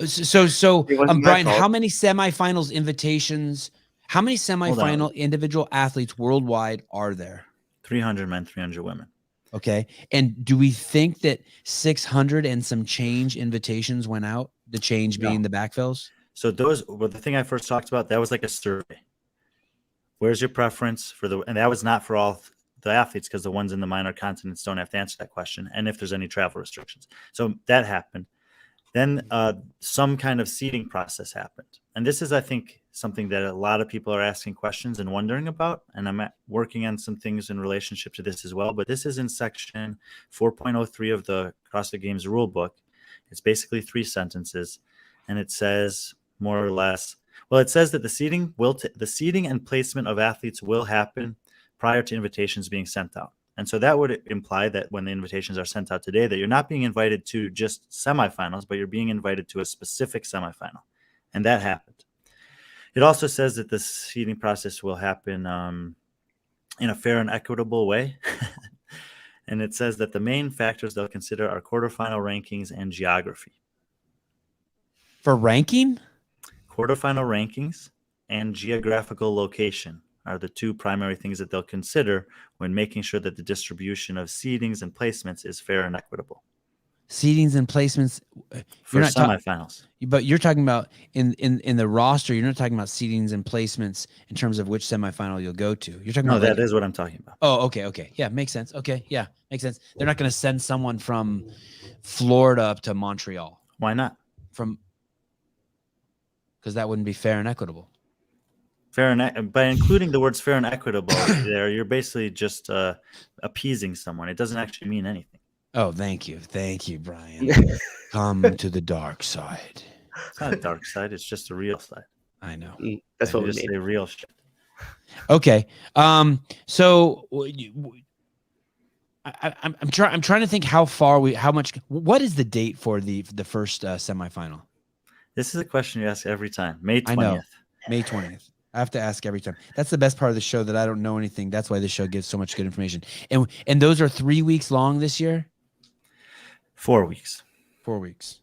So Brian, how many semifinals invitations? How many semifinal individual athletes worldwide are there? 300 men, 300 women. Okay. And do we think that 600 and some change invitations went out? The change being the backfills? So the thing I first talked about, that was like a survey. Where's your preference and that was not for all the athletes, because the ones in the minor continents don't have to answer that question. And if there's any travel restrictions. So that happened. Then some kind of seeding process happened. And this is, I think, something that a lot of people are asking questions and wondering about. And I'm working on some things in relationship to this as well. But this is in section 4.03 of the CrossFit Games rule book. It's basically 3 sentences. And it says more or less, it says that the seeding and placement of athletes will happen prior to invitations being sent out. And so that would imply that when the invitations are sent out today, that you're not being invited to just semifinals, but you're being invited to a specific semifinal. And that happened. It also says that the seeding process will happen in a fair and equitable way. And it says that the main factors they'll consider are quarterfinal rankings and geography. For ranking? Quarterfinal rankings and geographical location are the 2 primary things that they'll consider when making sure that the distribution of seedings and placements is fair and equitable. Seedings and placements for semifinals. But you're talking about in the roster, you're not talking about seedings and placements in terms of which semifinal you'll go to. You're talking about that is what I'm talking about. Oh, okay. Yeah, makes sense. Okay, yeah, makes sense. They're not going to send someone from Florida up to Montreal. Why not? Because that wouldn't be fair and equitable. By including the words fair and equitable there, you're basically just appeasing someone. It doesn't actually mean anything. Oh, thank you, Brian. Come to the dark side. It's not a dark side. It's just a real side. I know. That's what we just mean. say real shit. Okay. So I'm trying to think how much. What is the date for the first semifinal? This is a question you ask every time. May 20th. I know. May 20th. I have to ask every time. That's the best part of the show, that I don't know anything. That's why this show gives so much good information. And those are 3 weeks long this year? 4 weeks. 4 weeks.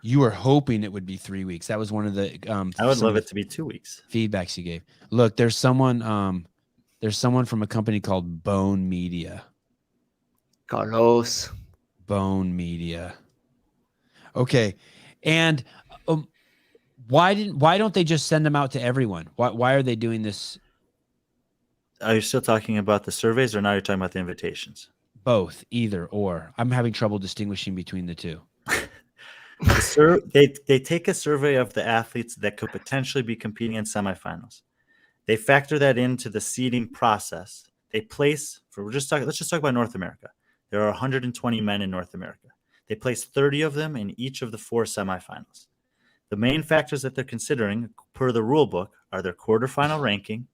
You were hoping it would be 3 weeks. That was one of the I would love it to be 2 weeks. Feedbacks you gave. Look, there's someone from a company called Bone Media. Carlos. Bone Media. Okay. And why don't they just send them out to everyone? Why are they doing this? Are you still talking about the surveys, or now you're talking about the invitations? Both, either or. I'm having trouble distinguishing between the two. They take a survey of the athletes that could potentially be competing in semifinals. They factor that into the seeding process. They place let's just talk about North America. There are 120 men in North America. They place 30 of them in each of the 4 semifinals. The main factors that they're considering per the rule book are their quarterfinal ranking,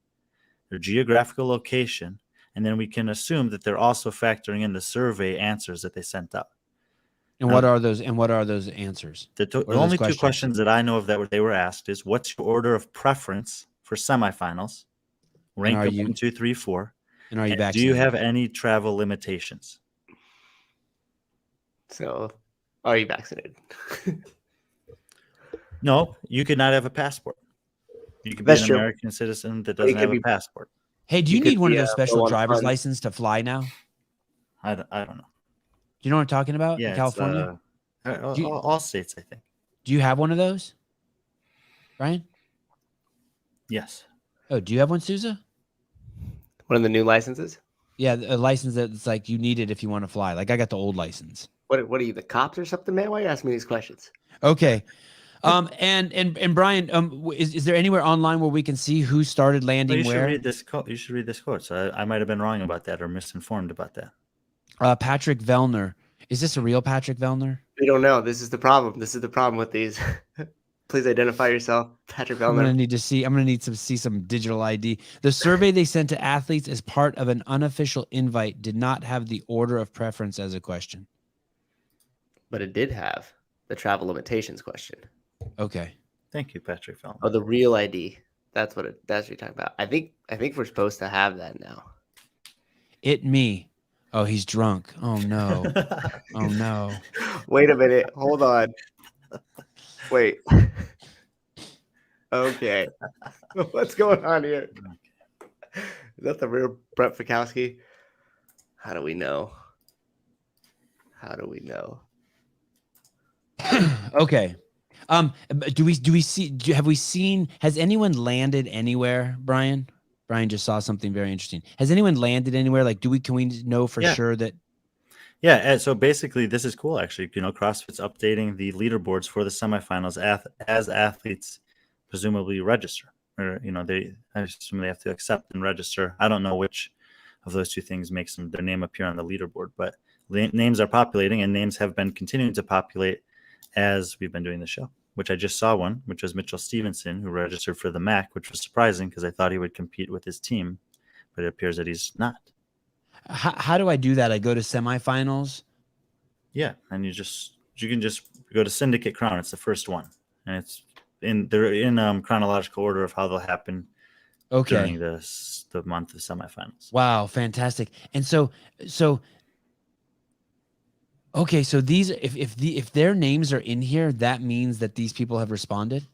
their geographical location, and then we can assume that they're also factoring in the survey answers that they sent out. And what are those? And what are those answers? The What are those only two questions? questions that I know of that they were asked is, what's your order of preference for semifinals? Rank are of you- 1, 2, 3, 4. And are you And do vaccinated? you have any travel limitations? So, are you vaccinated? No, you could not have a passport. You could be That's an true. American citizen that But it doesn't could have a be- passport. Hey, do you You could need one of be, those special low on driver's funds. license to fly now? Do I don't know. you know what I'm talking about Yeah, in California? it's, Do you- all states, I think. Do you have one of those, Brian? Yes. Oh, do you have one, Souza? One of the new licenses. Yeah, a license that's like you need it if you want to fly. Like I got the old license. What are you, the cops or something, man? Why are you asking me these questions? Okay. And Brian, is there anywhere online where we can see who started Well, landing you should where? read this quote. You should read this quote. So I might have been wrong about that or misinformed about that. Patrick Vellner. Is this a real Patrick Vellner? We don't know. This is the problem. This is the problem with these. Please identify yourself, Patrick I'm gonna Vellner. need to see. I'm gonna need to see some digital ID. The survey they sent to athletes as part of an unofficial invite did not have the order of preference as a question. But it did have the travel limitations question. Okay. Thank you, Patrick Feldman. Oh, the real ID. That's what you're talking about. I think we're supposed to have that now. It me. Oh, he's drunk. Oh no. Oh no. Wait a minute. Hold on. Wait. Okay. What's going on here? Is that the real Brett Fikowski? How do we know? How do we know? Okay. Have we seen, has anyone landed anywhere, Brian? Brian just saw something very interesting. Has anyone landed anywhere? Like, can we know for Yeah. sure that? Yeah, and so basically, this is cool. Actually, CrossFit's updating the leaderboards for the semifinals as athletes presumably register, or I assume they have to accept and register. I don't know which of those two things makes their name appear on the leaderboard, but names are populating, and names have been continuing to populate as we've been doing the show. Which I just saw one, which was Mitchell Stevenson, who registered for the MAC, which was surprising because I thought he would compete with his team, but it appears that he's not. How do I do that? I go to semifinals. Yeah, and you can just go to Syndicate Crown. It's the first one, and they're in chronological order of how they'll happen Okay. during the month of semifinals. Wow, fantastic. And so okay, so these if their names are in here, that means that these people have responded.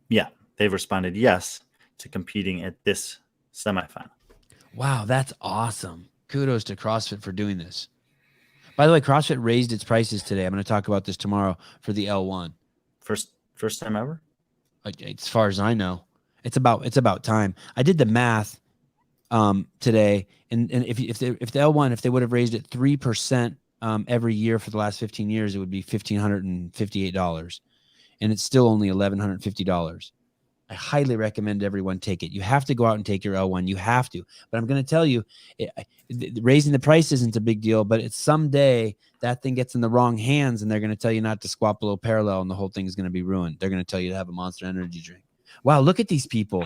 Yeah, they've responded yes to competing at this semifinal. Wow, that's awesome. Kudos to CrossFit for doing this. By the way, CrossFit raised its prices today. I'm going to talk about this tomorrow for the L1. First time ever? As far as I know, it's about time. I did the math today, and if the L1, if they would have raised it 3% every year for the last 15 years, it would be $1,558, and it's still only $1,150. I highly recommend everyone take it. You have to go out and take your L1. You have to. But I'm going to tell you, raising the price isn't a big deal, but it's someday that thing gets in the wrong hands and they're going to tell you not to squat below parallel and the whole thing is going to be ruined. They're going to tell you to have a Monster Energy drink. Wow, look at these people.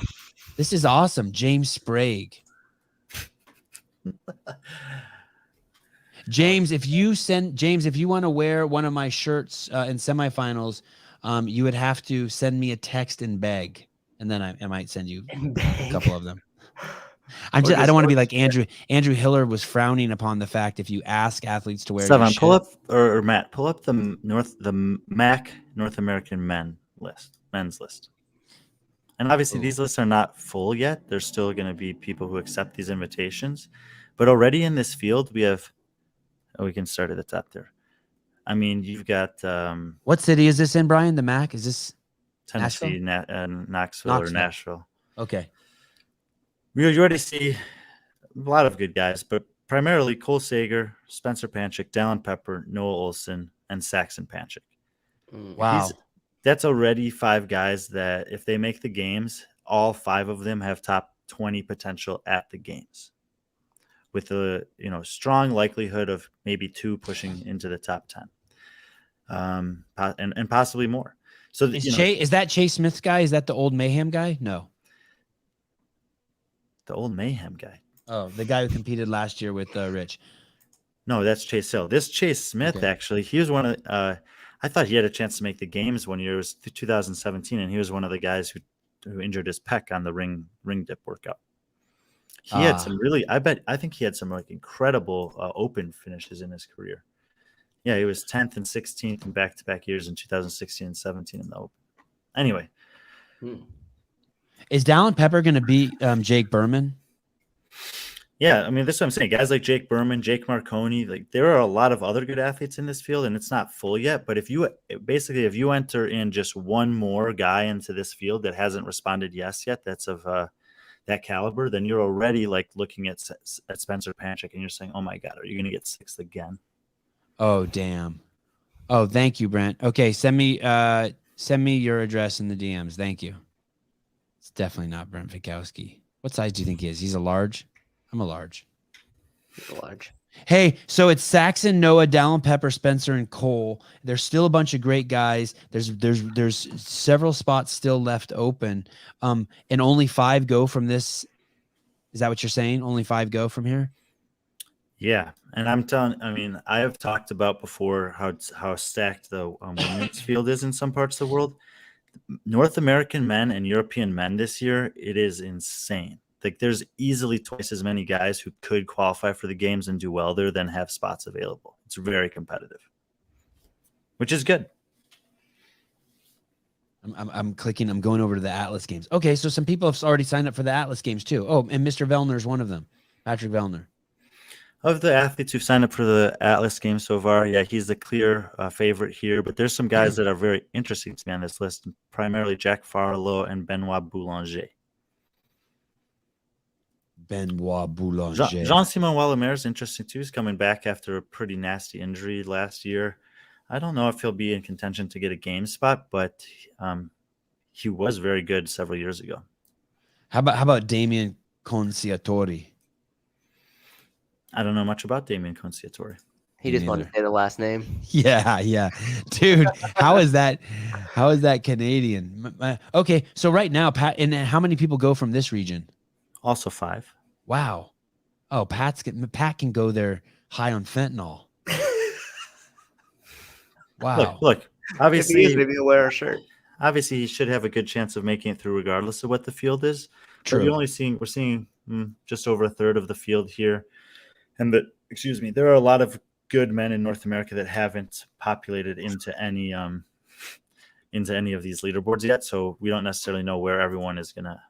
This is awesome. James Sprague. James, if you want to wear one of my shirts in semifinals, you would have to send me a text and beg. And then I might send you a couple of them. I don't want to be like Andrew. Andrew Hiller was frowning upon the fact if you ask athletes to wear. Sevan, pull up or Matt, pull up the MAC North American men's list. And obviously these lists are not full yet. There's still going to be people who accept these invitations, but already in this field we have. We can start at the top there. I mean, you've got what city is this in, Brian? The MAC? Is this Tennessee, Knoxville, or Nashville? Okay. You already see a lot of good guys, but primarily Cole Sager, Spencer Panchik, Dallin Pepper, Noah Olson, and Saxon Panchik. Wow. That's already 5 guys that if they make the games, all 5 of them have top 20 potential at the games, with a strong likelihood of maybe 2 pushing into the top 10, and possibly more. So Is that Chase Smith's guy? Is that the old Mayhem guy? No. the old Mayhem guy. Oh, the guy who competed last year with Rich. No, that's Chase Hill. This Chase Smith, Okay. actually, he was one of I thought he had a chance to make the games one year. It was 2017, and he was one of the guys who injured his pec on the ring dip workout. He had some I think he had some like incredible open finishes in his career. Yeah, he was 10th and 16th in back-to-back years in 2016 and 17 in the open. Anyway. Is Dallin Pepper going to beat Jake Berman? Yeah, I mean, that's what I'm saying. Guys like Jake Berman, Jake Marconi, like there are a lot of other good athletes in this field, and it's not full yet. But if you enter in just one more guy into this field that hasn't responded yes yet, that's of that caliber, then you're already like looking at Spencer Panchik, and you're saying, "Oh my God, are you going to get sixth again?" Oh damn! Oh, thank you, Brent. Okay, send me your address in the DMs. Thank you. It's definitely not Brent Fikowski. What size do you think he is? He's a large. I'm a large. He's a large. Hey, so it's Saxon, Noah, Dallin Pepper, Spencer, and Cole. There's still a bunch of great guys. There's several spots still left open. And only 5 go from this. Is that what you're saying? Only 5 go from here? Yeah, and I have talked about before how stacked the women's field is in some parts of the world. North American men and European men this year, it is insane. Like there's easily twice as many guys who could qualify for the games and do well there than have spots available. It's very competitive, which is good. I'm clicking. I'm going over to the Atlas games. Okay, so some people have already signed up for the Atlas games too. Oh, and Mr. Vellner is one of them. Patrick Vellner. Of the athletes who've signed up for the Atlas game so far, yeah, he's the clear favorite here. But there's some guys that are very interesting to me on this list, primarily Jack Farlow and Benoit Boulanger. Benoit Boulanger. Jean-Simon Wallimer is interesting too. He's coming back after a pretty nasty injury last year. I don't know if he'll be in contention to get a game spot, but he was very good several years ago. How about Damien Conciatori? I don't know much about Damien Conciatori. He just wanted to say the last name. Yeah. Dude, how is that Canadian? Okay, so right now, Pat, and how many people go from this region? Also 5. Wow. Oh, Pat can go there high on fentanyl. Wow. Look. Obviously, maybe he'll wear a shirt. Obviously, he should have a good chance of making it through, regardless of what the field is. True. We're seeing just over a third of the field here, and there are a lot of good men in North America that haven't populated into any of these leaderboards yet. So we don't necessarily know where everyone is going to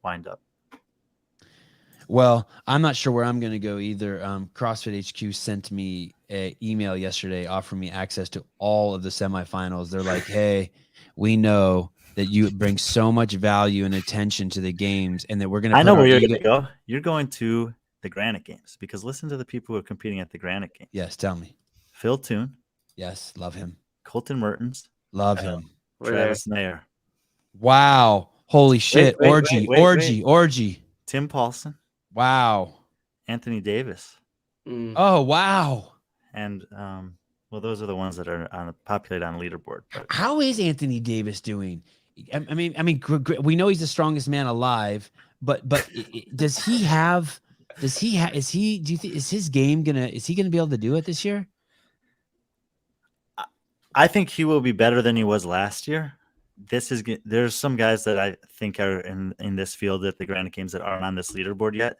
wind up. Well, I'm not sure where I'm going to go either. CrossFit HQ sent me an email yesterday offering me access to all of the semifinals. They're like, hey, we know that you bring so much value and attention to the games, and that we're going to. I know where you're going to go. You're going to the Granite Games, because listen to the people who are competing at the Granite Games. Yes, tell me. Phil Toon. Yes, love him. Colton Mertens. Love him. Travis Nair. Wow. Holy shit. Wait. Orgy. Tim Paulson. Wow. Anthony Davis. Oh, wow. And those are the ones that are populated on leaderboard. How is Anthony Davis doing? I mean, we know he's the strongest man alive, but does he have? Do you think is his game gonna be able to do it this year? I think he will be better than he was last year. There's some guys that I think are in this field at the Granite Games that aren't on this leaderboard yet.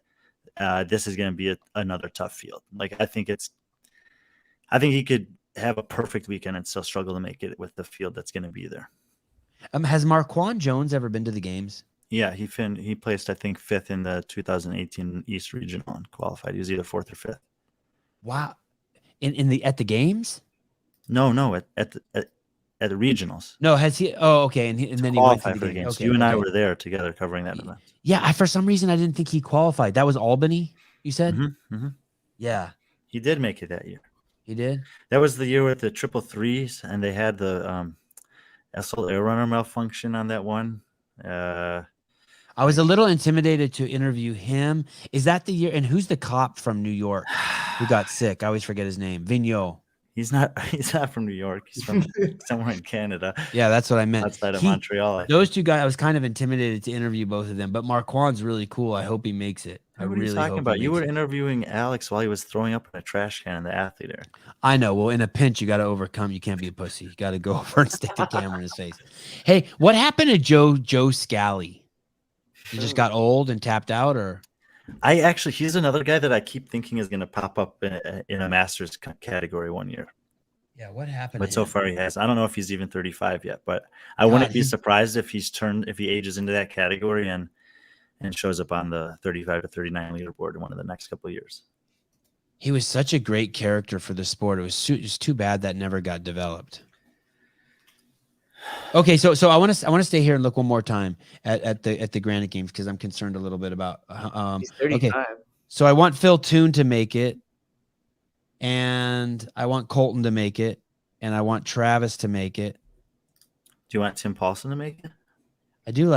This is going to be another tough field. Like I think he could have a perfect weekend and still struggle to make it with the field that's going to be there. Has Marquand Jones ever been to the games? Yeah, he placed I think 5th in the 2018 East Regional and qualified. He was either 4th or 5th. Wow, at the games? No, at the regionals. No, has he? Oh, okay, and then he went to the games. Okay, you and I were there together covering that event. Yeah, for some reason I didn't think he qualified. That was Albany, you said? Mm-hmm. Yeah, he did make it that year. He did. That was the year with the 333s, and they had the SL Air Runner malfunction on that one. I was a little intimidated to interview him. Is that the year? And who's the cop from New York who got sick? I always forget his name. Vigneault. He's not from New York. He's from somewhere in Canada, Yeah, that's what I meant. outside of Montreal. Those two guys, I was kind of intimidated to interview both of them, but Marquand's really cool. I hope he makes it. I What are you really talking hope about? he You makes were it. interviewing Alex while he was throwing up in a trash can in the athlete area. I know. Well, in a pinch, you got to overcome. You can't be a pussy. You got to go over and stick the camera in his face. Hey, what happened to Joe Scally? He just got old and tapped out, or? He's another guy that I keep thinking is going to pop up in a Masters category one year. Yeah, what happened? But so far he has. I don't know if he's even 35 yet, but I God, wouldn't be surprised if he ages into that category and shows up on the 35 to 39 leaderboard in one of the next couple of years. He was such a great character for the sport. It was just too bad that never got developed. Okay, so I want to stay here and look one more time at the Granite Games because I'm concerned a little bit about. He's 35. Okay, so I want Phil Toon to make it, and I want Colton to make it, and I want Travis to make it. Do you want Tim Paulson to make it? I do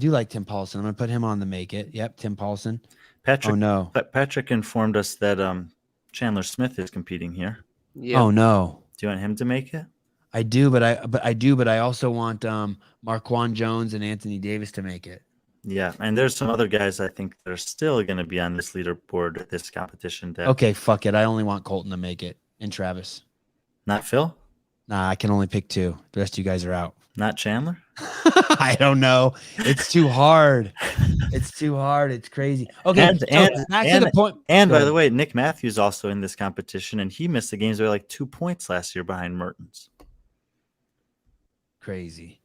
like Tim Paulson. I'm gonna put him on the make it. Yep, Tim Paulson. Patrick. Oh no. Patrick informed us that Chandler Smith is competing here. Yeah. Oh no. Do you want him to make it? I do, but I also want Marquand Jones and Anthony Davis to make it. Yeah, and there's some other guys I think that are still going to be on this leaderboard at this competition. Okay, fuck it. I only want Colton to make it and Travis. Not Phil? Nah, I can only pick two. The rest of you guys are out. Not Chandler? I don't know. It's too hard. It's too hard. It's crazy. Okay, back to the point. And by the way, Nick Matthews also in this competition, and he missed the games by like 2 points last year behind Mertens. Crazy.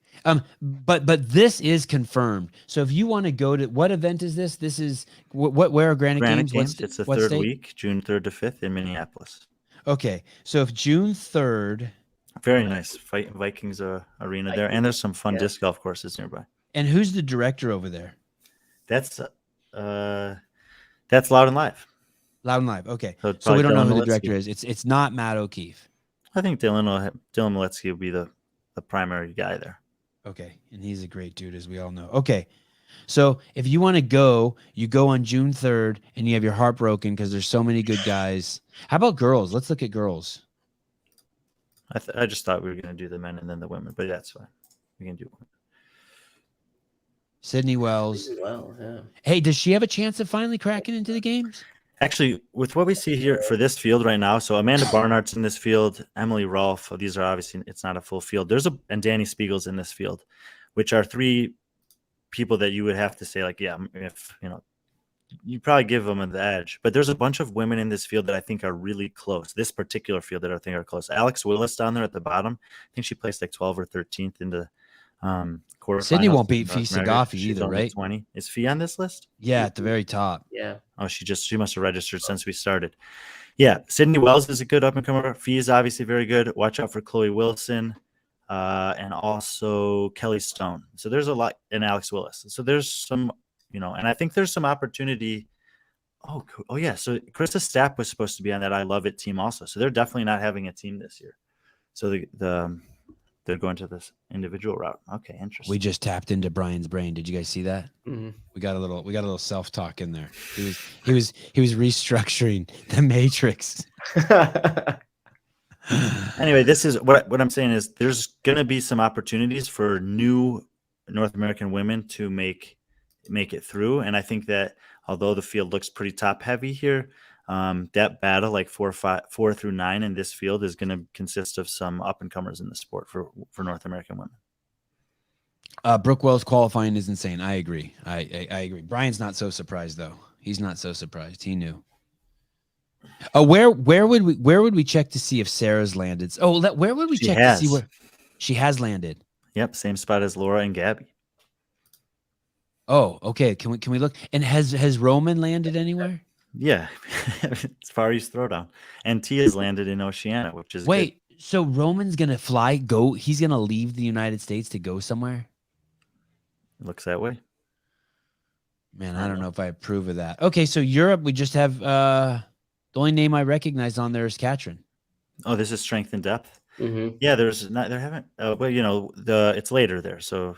But this is confirmed. So if you want to go to what event is this? This is where are Granite Games? It's the third week, June 3rd to 5th in Minneapolis. Okay, so if June 3rd. Very nice Vikings arena there, and there's some fun disc golf courses nearby. And who's the director over there? That's Loud and Live. Loud and Live. Okay, so we don't know who the director is. It's not Matt O'Keefe. I think Dylan Miletsky will be the primary guy there. Okay, and he's a great dude, as we all know. Okay, so if you want to go, you go on June 3rd, and you have your heart broken because there's so many good guys. How about girls? Let's look at girls. I just thought we were going to do the men and then the women, but that's fine. We can do one. Sydney Wells. Well, yeah. Hey, does she have a chance of finally cracking into the games? Actually, with what we see here for this field right now, so Amanda Barnhart's in this field, Emily Rolfe, these are obviously, it's not a full field. And Danny Spiegel's in this field, which are three people that you would have to say, like, yeah, if, you probably give them the edge. But there's a bunch of women in this field that I think are really close. This particular field that I think are close. Alex Willis down there at the bottom, I think she placed like 12th or 13th into quarterfinals. Sydney won't beat Fee Sagafi either, right? 20. Is Fee on this list? Yeah, at the very top. Yeah. Oh, she must have registered since we started. Yeah, Sydney Wells is a good up-and-comer. Fee is obviously very good. Watch out for Chloe Wilson and also Kelly Stone. So there's a lot, and Alex Willis. So there's some, and I think there's some opportunity. Oh yeah. So Krista Stapp was supposed to be on that I Love It team also. So they're definitely not having a team this year. So they're going to this individual route. Okay, interesting. We just tapped into Brian's brain. Did you guys see that? Mm-hmm. We got a little self-talk in there. He was restructuring the matrix. Anyway, this is what I'm saying is there's going to be some opportunities for new North American women to make it through. And I think that although the field looks pretty top heavy here, that battle like 4 through 9 in this field is going to consist of some up and comers in the sport for North American women. Brooke Wells qualifying is insane. I agree. I agree. Brian's not so surprised though. He's not so surprised. He knew. Where would we check to see if Sarah's landed? Where would we check to see where she has landed? Yep, same spot as Laura and Gabby. Oh, okay. Can we look? And has Roman landed anywhere? Yeah, it's Far East Throwdown, and Tia's landed in Oceania, which is good. So Roman's gonna he's gonna leave the United States to go somewhere? It looks that way. Man, I don't know if I approve of that. Okay, so Europe, we just have the only name I recognize on there is Katrin. Oh, this is strength and depth. Mm-hmm. Yeah, there haven't. Well, it's later there, so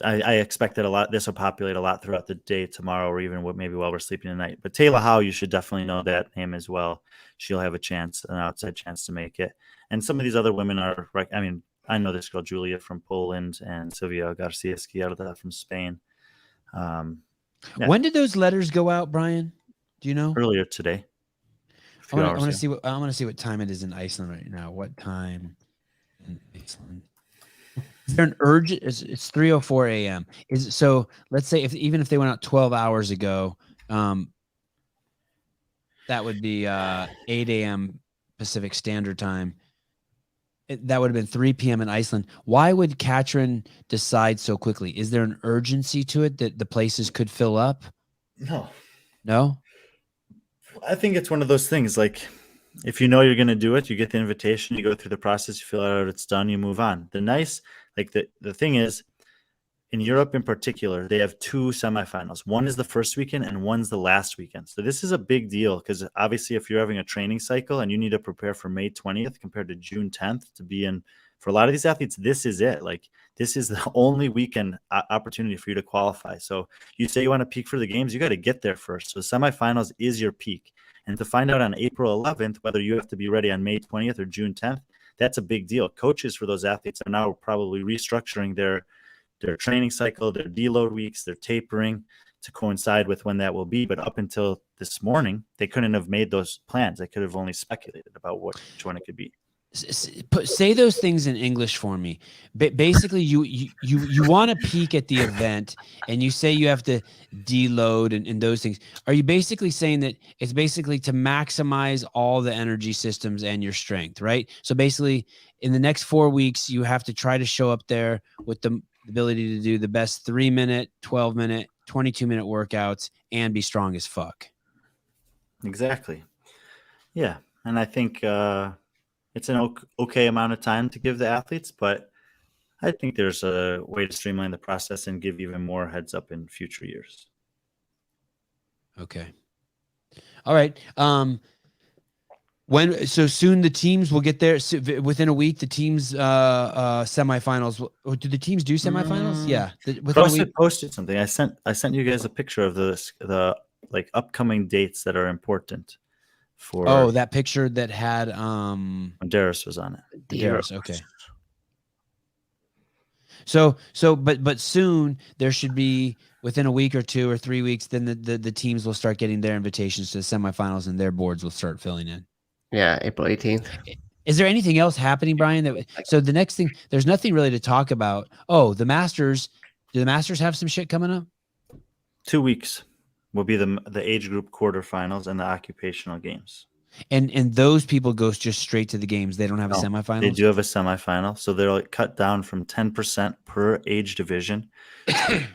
I expect that a lot. This will populate a lot throughout the day tomorrow, or even maybe while we're sleeping tonight. But Taylor Howe, you should definitely know that name as well. She'll have a chance, an outside chance to make it. And some of these other women are. I mean, I know this girl Julia from Poland and Silvia Garcia Izquierda from Spain. Yeah. When did those letters go out, Brian? Do you know? Earlier today. I want to see what time it is in Iceland right now. What time in Iceland? Is there an urge? It's 3:04 a.m. Is it, so? Let's say even if they went out 12 hours ago, that would be 8 a.m. Pacific Standard Time. That would have been 3 p.m. in Iceland. Why would Katrin decide so quickly? Is there an urgency to it that the places could fill up? No. I think it's one of those things. Like, if you know you're going to do it, you get the invitation, you go through the process, you fill it out, it's done, you move on. The thing is, in Europe in particular, they have 2 semifinals. One is the first weekend and one's the last weekend. So this is a big deal because obviously if you're having a training cycle and you need to prepare for May 20th compared to June 10th to be in, for a lot of these athletes, this is it. Like, this is the only weekend opportunity for you to qualify. So you say you want to peak for the games, you got to get there first. So semifinals is your peak. And to find out on April 11th whether you have to be ready on May 20th or June 10th, that's a big deal. Coaches for those athletes are now probably restructuring their training cycle, their deload weeks, their tapering to coincide with when that will be. But up until this morning, they couldn't have made those plans. They could have only speculated about which one it could be. Say those things in English for me. Basically, you want to peak at the event, and you say you have to deload and those things. Are you basically saying that it's basically to maximize all the energy systems and your strength, right? So basically, in the next 4 weeks, you have to try to show up there with the ability to do the best 3-minute, 12-minute, 22-minute workouts and be strong as fuck. Exactly. Yeah, and I think it's an okay amount of time to give the athletes, but I think there's a way to streamline the process and give even more heads up in future years. Okay. All right. So soon the teams will get there within a week. The teams semifinals. Do the teams do semifinals? Yeah. CrossFit posted something. I sent you guys a picture of the like upcoming dates that are important. For that picture that had Darius was on it. Darius, okay. So but soon there should be within a week or 2 or 3 weeks, then the teams will start getting their invitations to the semifinals and their boards will start filling in. Yeah, April 18th. Is there anything else happening, Brian? So the next thing, there's nothing really to talk about. Oh, the Masters. Do the Masters have some shit coming up? 2 weeks will be the age group quarterfinals and the occupational games. And those people go just straight to the games. They don't have a semifinal. They do have a semifinal, so they're like cut down from 10% per age division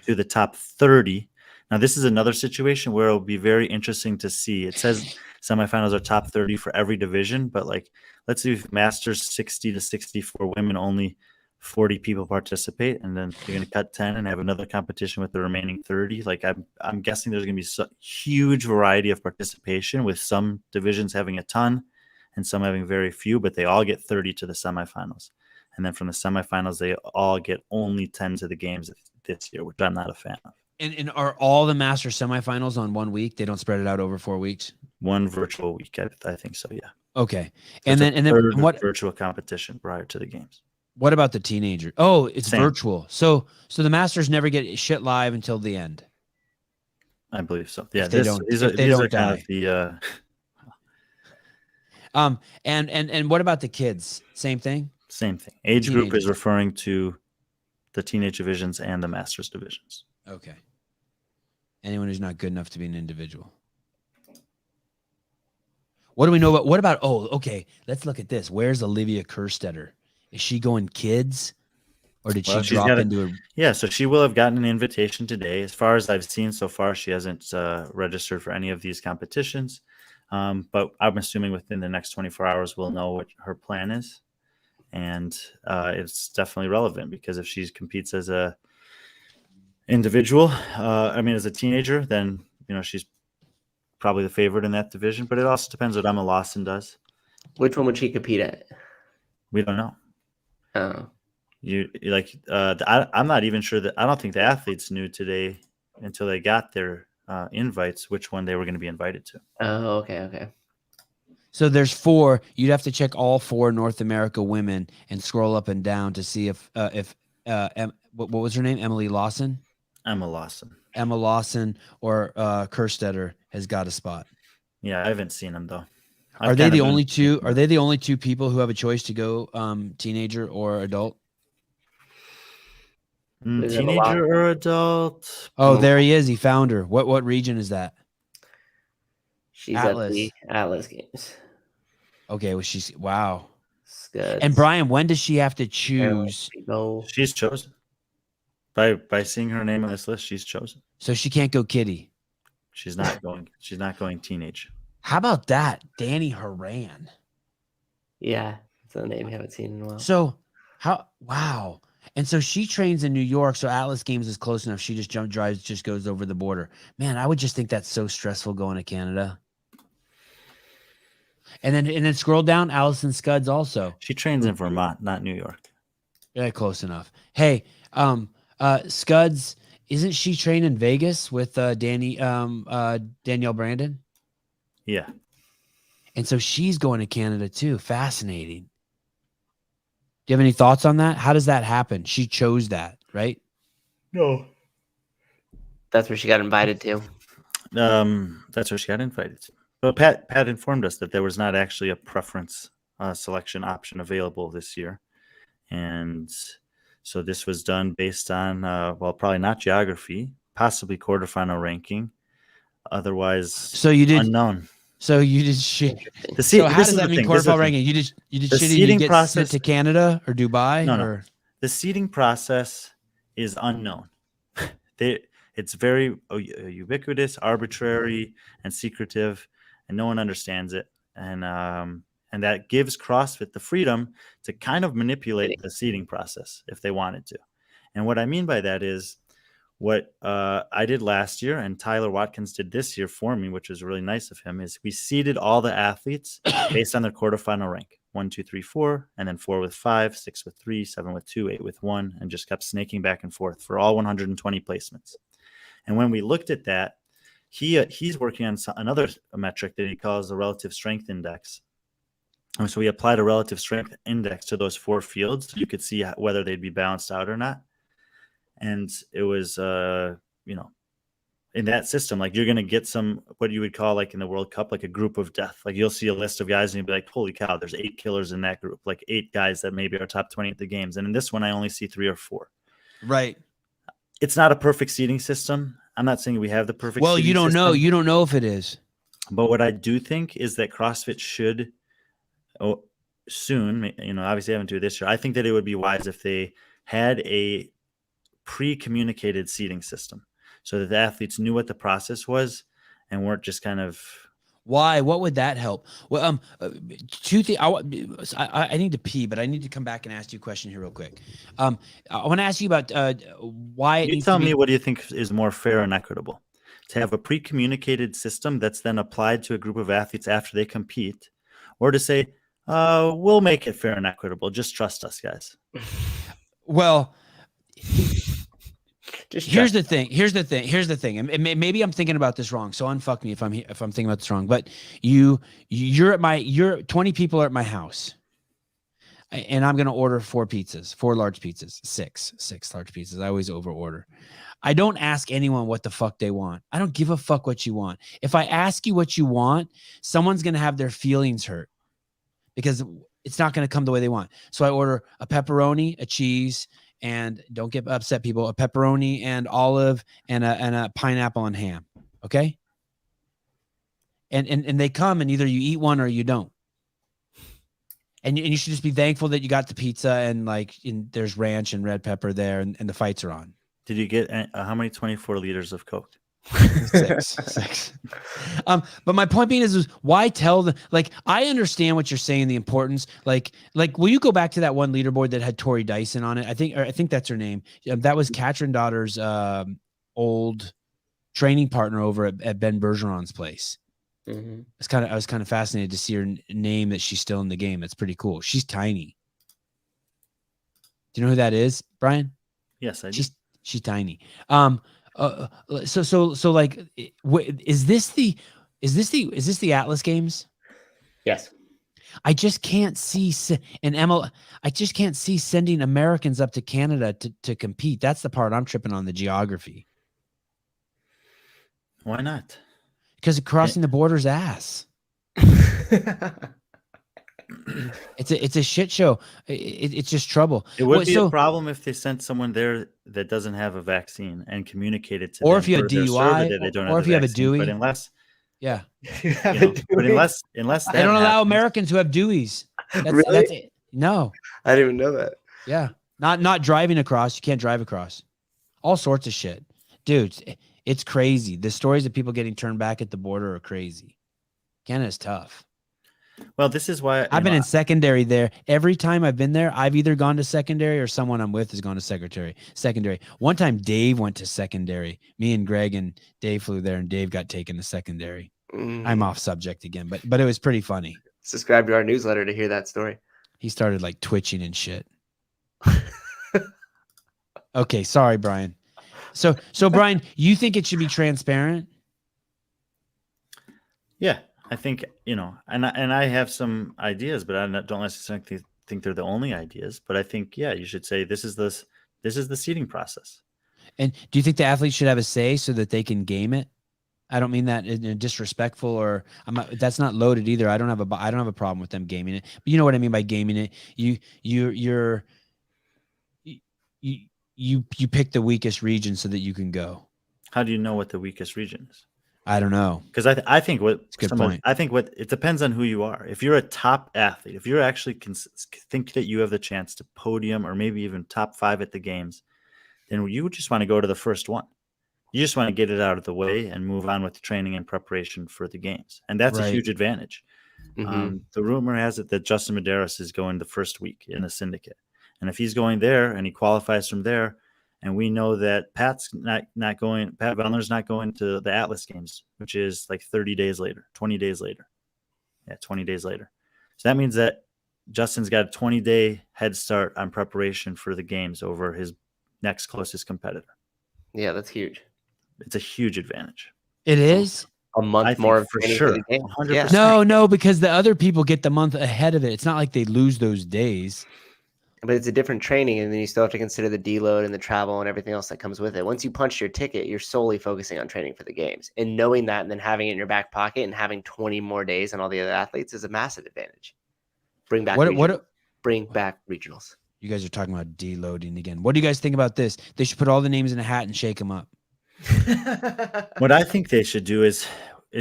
to the top 30. Now, this is another situation where it'll be very interesting to see. It says semifinals are top 30 for every division, but like, let's see if Masters 60 to 64 women, only 40 people participate, and then you're going to cut 10 and have another competition with the remaining 30. Like, I'm guessing there's going to be huge variety of participation, with some divisions having a ton and some having very few, but they all get 30 to the semifinals. And then from the semifinals, they all get only 10 to the games this year, which I'm not a fan of. And are all the Master semifinals on 1 week? They don't spread it out over 4 weeks? One virtual week, I think so, yeah. Okay. So and then what virtual competition prior to the games? What about the teenager? Oh, it's Same. virtual. So the Masters never get shit live until the end. I believe so. Yeah, These are kind of the and what about the kids? Same thing? Same thing. Age group is referring to the teenage divisions and the Masters divisions. Okay. Anyone who's not good enough to be an individual. What do we know about okay, let's look at this. Where's Olivia Kerstetter? Is she going kids, or did she drop into a? Yeah, so she will have gotten an invitation today. As far as I've seen so far, she hasn't registered for any of these competitions. But I'm assuming within the next 24 hours, we'll know what her plan is. And it's definitely relevant, because if she competes as a individual, as a teenager, then, she's probably the favorite in that division. But it also depends what Emma Lawson does. Which one would she compete at? We don't know. Oh. I'm not even sure that I don't think the athletes knew today until they got their invites which one they were going to be invited to. Oh, okay. So there's 4. You'd have to check all 4 North America women and scroll up and down to see if what was her name? Emily Lawson? Emma Lawson. Emma Lawson or Kerstetter has got a spot. Yeah, I haven't seen them though. Are they the only two? Are they the only 2 people who have a choice to go teenager or adult? Teenager or adult? Oh, there he is. He found her. What region is that? She's Atlas. at the Atlas Games. Okay, well wow. Scuds. And Brian, when does she have to choose? She's chosen. By seeing her name on this list, she's chosen. So she can't go kitty. She's not going teenage. How about that? Danny Horan. Yeah, it's a name we haven't seen in a while. So wow. And so she trains in New York, so Atlas Games is close enough. She just just goes over the border. Man, I would just think that's so stressful going to Canada. And then scroll down, Allison Scuds also. She trains in Vermont, not New York. Yeah, close enough. Hey, Scuds, isn't she trained in Vegas with Danielle Brandon? Yeah. And so she's going to Canada too. Fascinating. Do you have any thoughts on that? How does that happen? She chose that, right? No. That's where she got invited to. That's where she got invited to. But Pat informed us that there was not actually a preference selection option available this year. And so this was done based on, probably not geography, possibly quarterfinal ranking. Otherwise, so you did unknown. So you did shit. So how does that mean quarterfinal ranking? You did shitty. You get sent to Canada or Dubai? No. The seeding process is unknown. It's very ubiquitous, arbitrary, and secretive, and no one understands it. And that gives CrossFit the freedom to kind of manipulate the seeding process if they wanted to. And what I mean by that is what I did last year and Tyler Watkins did this year for me, which was really nice of him, is we seeded all the athletes based on their quarterfinal rank. 1, 2, 3, 4, and then 4 with 5, 6 with 3, 7 with 2, 8 with 1, and just kept snaking back and forth for all 120 placements. And when we looked at that, he's working on another metric that he calls the relative strength index. And so we applied a relative strength index to those 4 fields so you could see whether they'd be balanced out or not. And it was, in that system, like you're going to get some, what you would call like in the World Cup, like a group of death. Like you'll see a list of guys and you'll be like, holy cow, there's 8 killers in that group, like 8 guys that maybe are top 20 at the games. And in this one, I only see 3 or 4. Right. It's not a perfect seeding system. I'm not saying we have the perfect seeding you don't system. Know. You don't know if it is. But what I do think is that CrossFit should soon, obviously I haven't do this year. I think that it would be wise if they had a pre-communicated seeding system so that the athletes knew what the process was and weren't just kind of. Why? What would that help? Well, 2 things. I need to pee, but I need to come back and ask you a question here real quick. I want to ask you about why. You tell me, what do you think is more fair and equitable? To have a pre-communicated system that's then applied to a group of athletes after they compete, or to say, we'll make it fair and equitable. Just trust us, guys. Well, here's the thing. And maybe I'm thinking about this wrong. So unfuck me if I'm thinking about this wrong. But you're 20 people are at my house, and I'm gonna order 4 large pizzas, 6 large pizzas. I always over order. I don't ask anyone what the fuck they want. I don't give a fuck what you want. If I ask you what you want, someone's gonna have their feelings hurt because it's not gonna come the way they want. So I order a pepperoni, a cheese. And don't get upset, people. A pepperoni and olive and a pineapple and ham. Okay. And they come and either you eat one or you don't. And you should just be thankful that you got the pizza and there's ranch and red pepper there and the fights are on. Did you get how many 24 liters of Coke? 6. But my point being is why tell them? I understand what you're saying, the importance. Will you go back to that one leaderboard that had Tori Dyson on it? I think that's her name. That was Katrin Daughter's old training partner over at Ben Bergeron's place. Mm-hmm. I was kind of fascinated to see her name that she's still in the game. That's pretty cool. She's tiny. Do you know who that is, Brian? Yes, I do. She's tiny. So like, is this the Atlas Games? Yes. I just can't see I just can't see sending Americans up to Canada to compete. That's the part I'm tripping on, the geography. Why not? Because crossing the border's ass. It's a shit show. It's just trouble. It would be a problem if they sent someone there that doesn't have a vaccine and communicated to them. Or if you have for their survey DUI, that they don't or have if you have a vaccine. Dewey. But unless, yeah, but unless they that don't allow happens- Americans who have Deweys. Really? That's it. No. I didn't even know that. Yeah. Not driving across. You can't drive across. All sorts of shit. Dude, it's crazy. The stories of people getting turned back at the border are crazy. Canada's tough. Well, this is why I've been in secondary there. Every time I've been there, I've either gone to secondary or someone I'm with has gone to secondary. One time Dave went to secondary. Me and Greg and Dave flew there and Dave got taken to secondary. I'm off subject again, but it was pretty funny. Subscribe to our newsletter to hear that story. He started like twitching and shit. Okay, sorry, Brian. So Brian, you think it should be transparent? Yeah, I think, and I have some ideas, but don't necessarily think they're the only ideas. But I think, yeah, you should say this is the seeding process. And do you think the athletes should have a say so that they can game it? I don't mean that in a disrespectful or that's not loaded either. I don't have a problem with them gaming it. But you know what I mean by gaming it. You pick the weakest region so that you can go. How do you know what the weakest region is? I don't know. Because I think it depends on who you are. If you're a top athlete, if you're actually think that you have the chance to podium or maybe even top 5 at the games, then you just want to go to the first one. You just want to get it out of the way and move on with the training and preparation for the games. And that's a huge advantage. Mm-hmm. The rumor has it that Justin Medeiros is going the first week in the syndicate. And if he's going there and he qualifies from there, and we know that Pat Vellner's not going to the Atlas Games, which is like 20 days later. Yeah, 20 days later. So that means that Justin's got a 20-day head start on preparation for the games over his next closest competitor. Yeah, that's huge. It's a huge advantage. It is? A month more for training sure. For the game. 100%. Yeah. No, because the other people get the month ahead of it. It's not like they lose those days. But it's a different training, and then you still have to consider the deload and the travel and everything else that comes with it. Once you punch your ticket, you're solely focusing on training for the games. And knowing that and then having it in your back pocket and having 20 more days on all the other athletes is a massive advantage. Bring back regionals. You guys are talking about deloading again. What do you guys think about this? They should put all the names in a hat and shake them up. What I think they should do is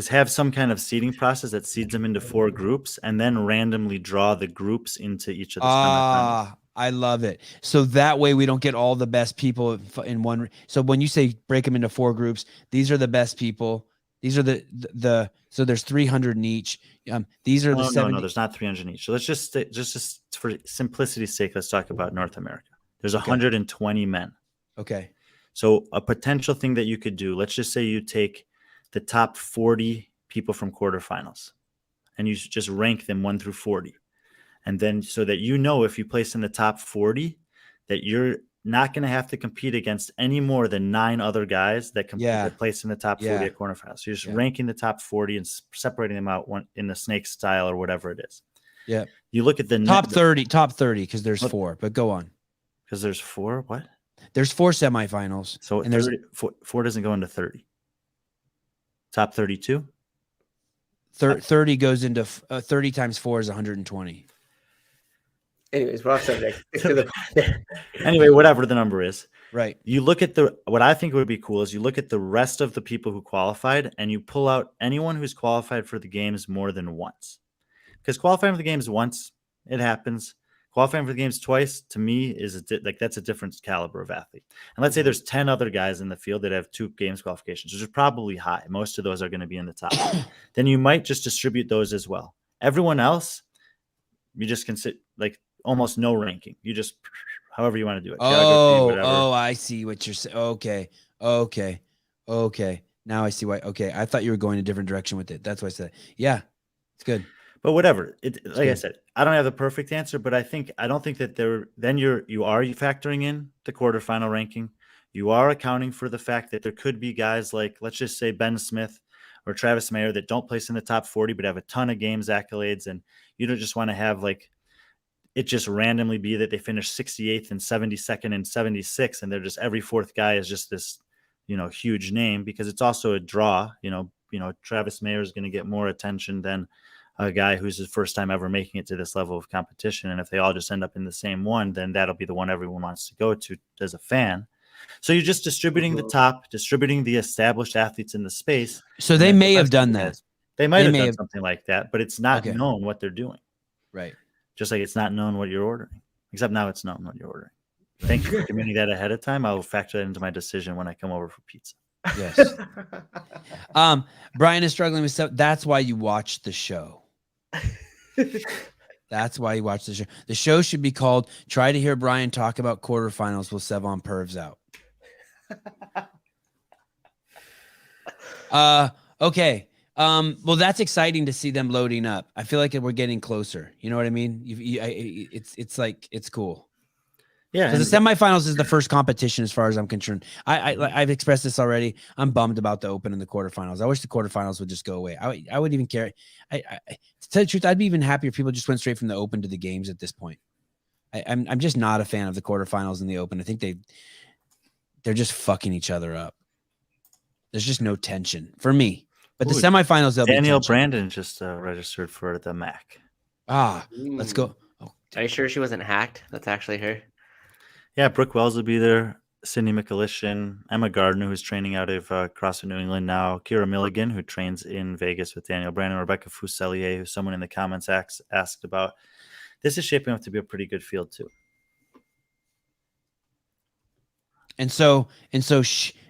have some kind of seeding process that seeds them into 4 groups and then randomly draw the groups into each of the semifinals. I love it. So that way we don't get all the best people in one. So when you say break them into 4 groups, these are the best people. These are so there's 300 in each. These are the 70. No, there's not 300 in each. So let's just for simplicity's sake, let's talk about North America. There's 120 men. Okay. So a potential thing that you could do, let's just say you take the top 40 people from quarterfinals and you just rank them 1 through 40. And then so that if you place in the top 40, that you're not going to have to compete against any more than 9 other guys that place in the top 40 at quarterfinals. So you're just ranking the top 40 and separating them out in the snake style or whatever it is. Yeah. You look at the top 30 because there's 4, but go on. Because there's 4, what? There's 4 semifinals. So and there's 4 doesn't go into 30. Top 32? 30 goes into 30 times 4 is 120. Anyways, we're off subject. Anyway, whatever the number is. Right. You look at what I think would be cool is you look at the rest of the people who qualified and you pull out anyone who's qualified for the games more than once. Because qualifying for the games once, it happens. Qualifying for the games twice, to me, is that's a different caliber of athlete. And let's say there's 10 other guys in the field that have 2 games qualifications, which is probably high. Most of those are going to be in the top. Then you might just distribute those as well. Everyone else, you just consider almost no ranking. You just however you want to do it. I see what you're saying. Okay. Now I see why. Okay, I thought you were going a different direction with it. That's why I said, yeah, it's good. But whatever. Like I good. said, I don't have the perfect answer, but I don't think that you are factoring in the quarterfinal ranking. You are accounting for the fact that there could be guys like, let's just say, Ben Smith or Travis Mayer that don't place in the top 40 but have a ton of games accolades, and you don't just want to have like it just randomly be that they finish 68th and 72nd and 76th, and they're just every fourth guy is just this, huge name, because it's also a draw. Travis Mayer is going to get more attention than a guy who's his first time ever making it to this level of competition. And if they all just end up in the same one, then that'll be the one everyone wants to go to as a fan. So you're just distributing the top, distributing the established athletes in the space. So they may have done that. They might have done something like that, but it's not Okay. known what they're doing. Right. Just like it's not known what you're ordering, except now it's known what you're ordering. Thank you for communicating that ahead of time. I'll factor that into my decision when I come over for pizza. Yes. Brian is struggling with stuff. That's why you watch the show. That's why you watch the show. The show should be called "Try to Hear Brian Talk About Quarterfinals with Sevan Pervs Out." Okay. Well, that's exciting to see them loading up. I feel like we're getting closer. You know what I mean? It's like, it's cool. Yeah. Because the semifinals is the first competition as far as I'm concerned. I've expressed this already. I'm bummed about the open and the quarterfinals. I wish the quarterfinals would just go away. I wouldn't even care. To tell you the truth, I'd be even happier if people just went straight from the open to the games at this point. I'm just not a fan of the quarterfinals and the open. I think they're just fucking each other up. There's just no tension for me. But the semifinals, they'll Danielle be Brandon just registered for the MAC. Let's go. Oh, Are you sure she wasn't hacked? That's actually her. Yeah, Brooke Wells will be there. Sydney McAlishan, Emma Gardner, who's training out of CrossFit New England now. Kira Milligan, who trains in Vegas with Danielle Brandon. Rebecca Fuselier, who someone in the comments asked about. This is shaping up to be a pretty good field too. And so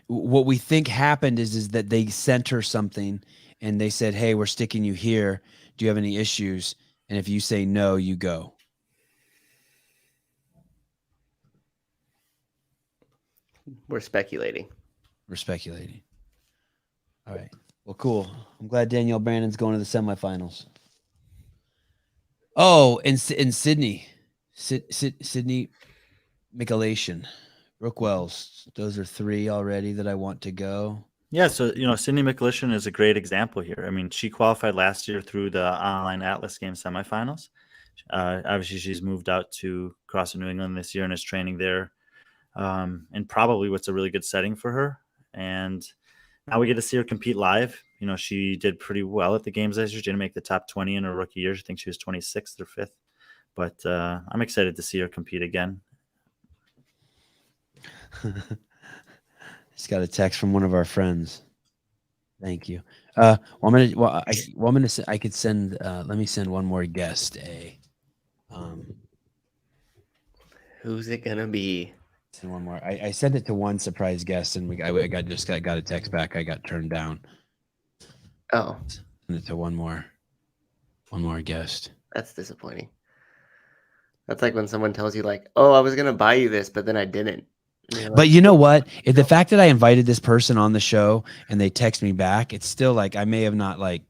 what we think happened is that they sent her something and they said, "Hey, we're sticking you here. Do you have any issues?" And if you say no, you go. We're speculating. All right. Well, cool. I'm glad Danielle Brandon's going to the semifinals. Oh, and Sydney McAlishan, Brooke Wells. Those are three already that I want to go. Yeah, so Sydney McAlishan is a great example here. I mean, she qualified last year through the online Atlas Games semifinals. Obviously, she's moved out to CrossFit New England this year and is training there, and probably what's a really good setting for her. And now we get to see her compete live. She did pretty well at the games last year. She didn't make the top 20 in her rookie year. I think she was 26th or 5th. But I'm excited to see her compete again. Just got a text from one of our friends. Thank you. I could send. Let me send one more guest. Who's it gonna be? Send one more. I sent it to one surprise guest, and I got a text back. I got turned down. Oh, Send it to one more guest. that's disappointing. That's like when someone tells you, like, "Oh, I was gonna buy you this, but then I didn't." But you know what? If the fact that I invited this person on the show and they text me back, it's still like I may have not like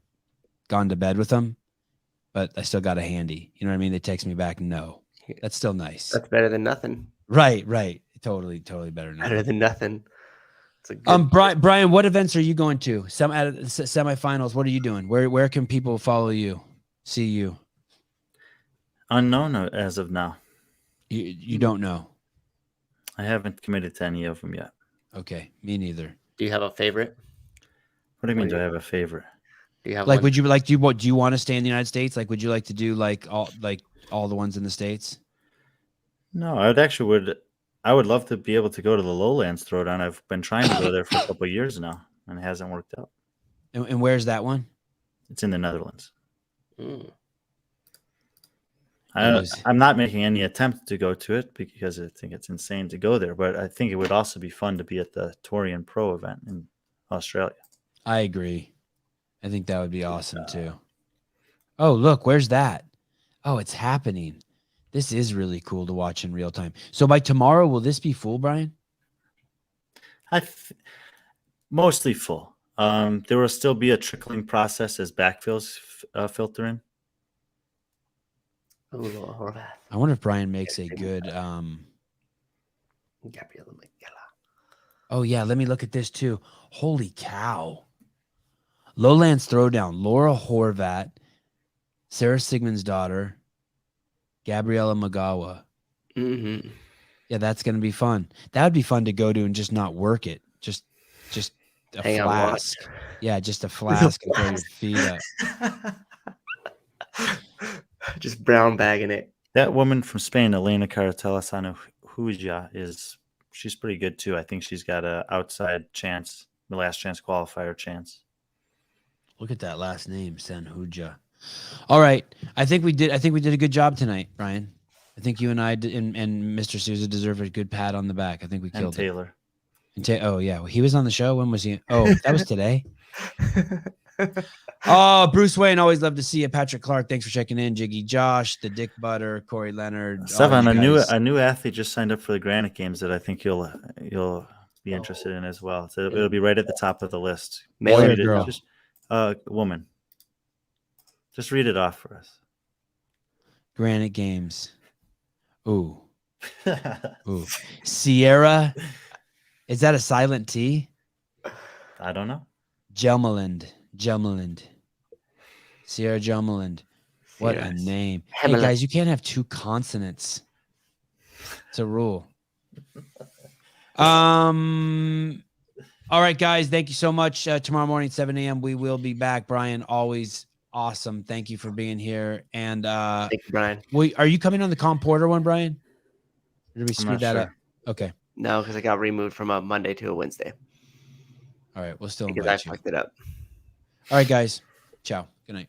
gone to bed with them, but I still got a handy. You know what I mean? They text me back. No, that's still nice. That's better than nothing. Right. Totally better. Better than nothing. It's a good Brian, what events are you going to? Some at the semifinals. What are you doing? Where can people follow you, see you? Unknown as of now. You don't know. I haven't committed to any of them yet. Okay, me neither. Do you have a favorite? What do you mean? Do I have a favorite? Do you have Like, one? would you like? Do you want to stay in the United States? Like, would you like to do like all the ones in the States? No, I would love to be able to go to the Lowlands Throwdown. I've been trying to go there for a couple of years now, and it hasn't worked out. And where's that one? It's in the Netherlands. Mm. I'm not making any attempt to go to it because I think it's insane to go there, but I think it would also be fun to be at the Torian Pro event in Australia. I agree. I think that would be awesome too. Oh, look, where's that? Oh, it's happening. This is really cool to watch in real time. So by tomorrow, will this be full, Brian? Mostly full. There will still be a trickling process as backfills filter in. Oh, Lord, Horvath. I wonder if Brian makes a good. Gabriella Magella. Oh yeah, let me look at this too. Holy cow! Lowlands Throwdown. Laura Horvat, Sarah Sigmund's daughter, Gabriella Magawa. Mm-hmm. Yeah, that's gonna be fun. That would be fun to go to and just not work it. Just a Hang out and watch. flask. Yeah, just a flask and throw your feet up. Just brown bagging it. That woman from Spain, Elena Caratelasano Huja, she's pretty good too. I think she's got a outside chance, the last chance qualifier chance. Look at that last name, Sanhuja. All right, I think we did a good job tonight, Brian. I think you and I and Mr. Souza deserve a good pat on the back. I think we And killed Taylor. it. Oh yeah, he was on the show. When was he? Oh, that was today. Oh, Bruce Wayne, always love to see you. Patrick Clark, thanks for checking in. Jiggy Josh, the Dick Butter, Corey Leonard. Sevan, a new athlete just signed up for the Granite Games that I think you'll be interested in as well. So it'll be right at the top of the list. Male or Read it- girl? Just, woman. Just read it off for us. Granite Games. Ooh. Ooh. Sierra. Is that a silent T? I don't know. Jelmeland. Sierra Jelmeland. What a Yes. name. Hey Hemela. guys, you can't have two consonants. It's a rule. All right, guys. Thank you so much. Tomorrow morning, 7 a.m. We will be back. Brian, always awesome. Thank you for being here. And Thank you, Brian. are you coming on the Comp Porter one, Brian? Or did we I'm screw not that sure. up? Okay. No, because I got removed from a Monday to a Wednesday All right. We'll still because I invite you. fucked it up. All right, guys. Ciao. Good night.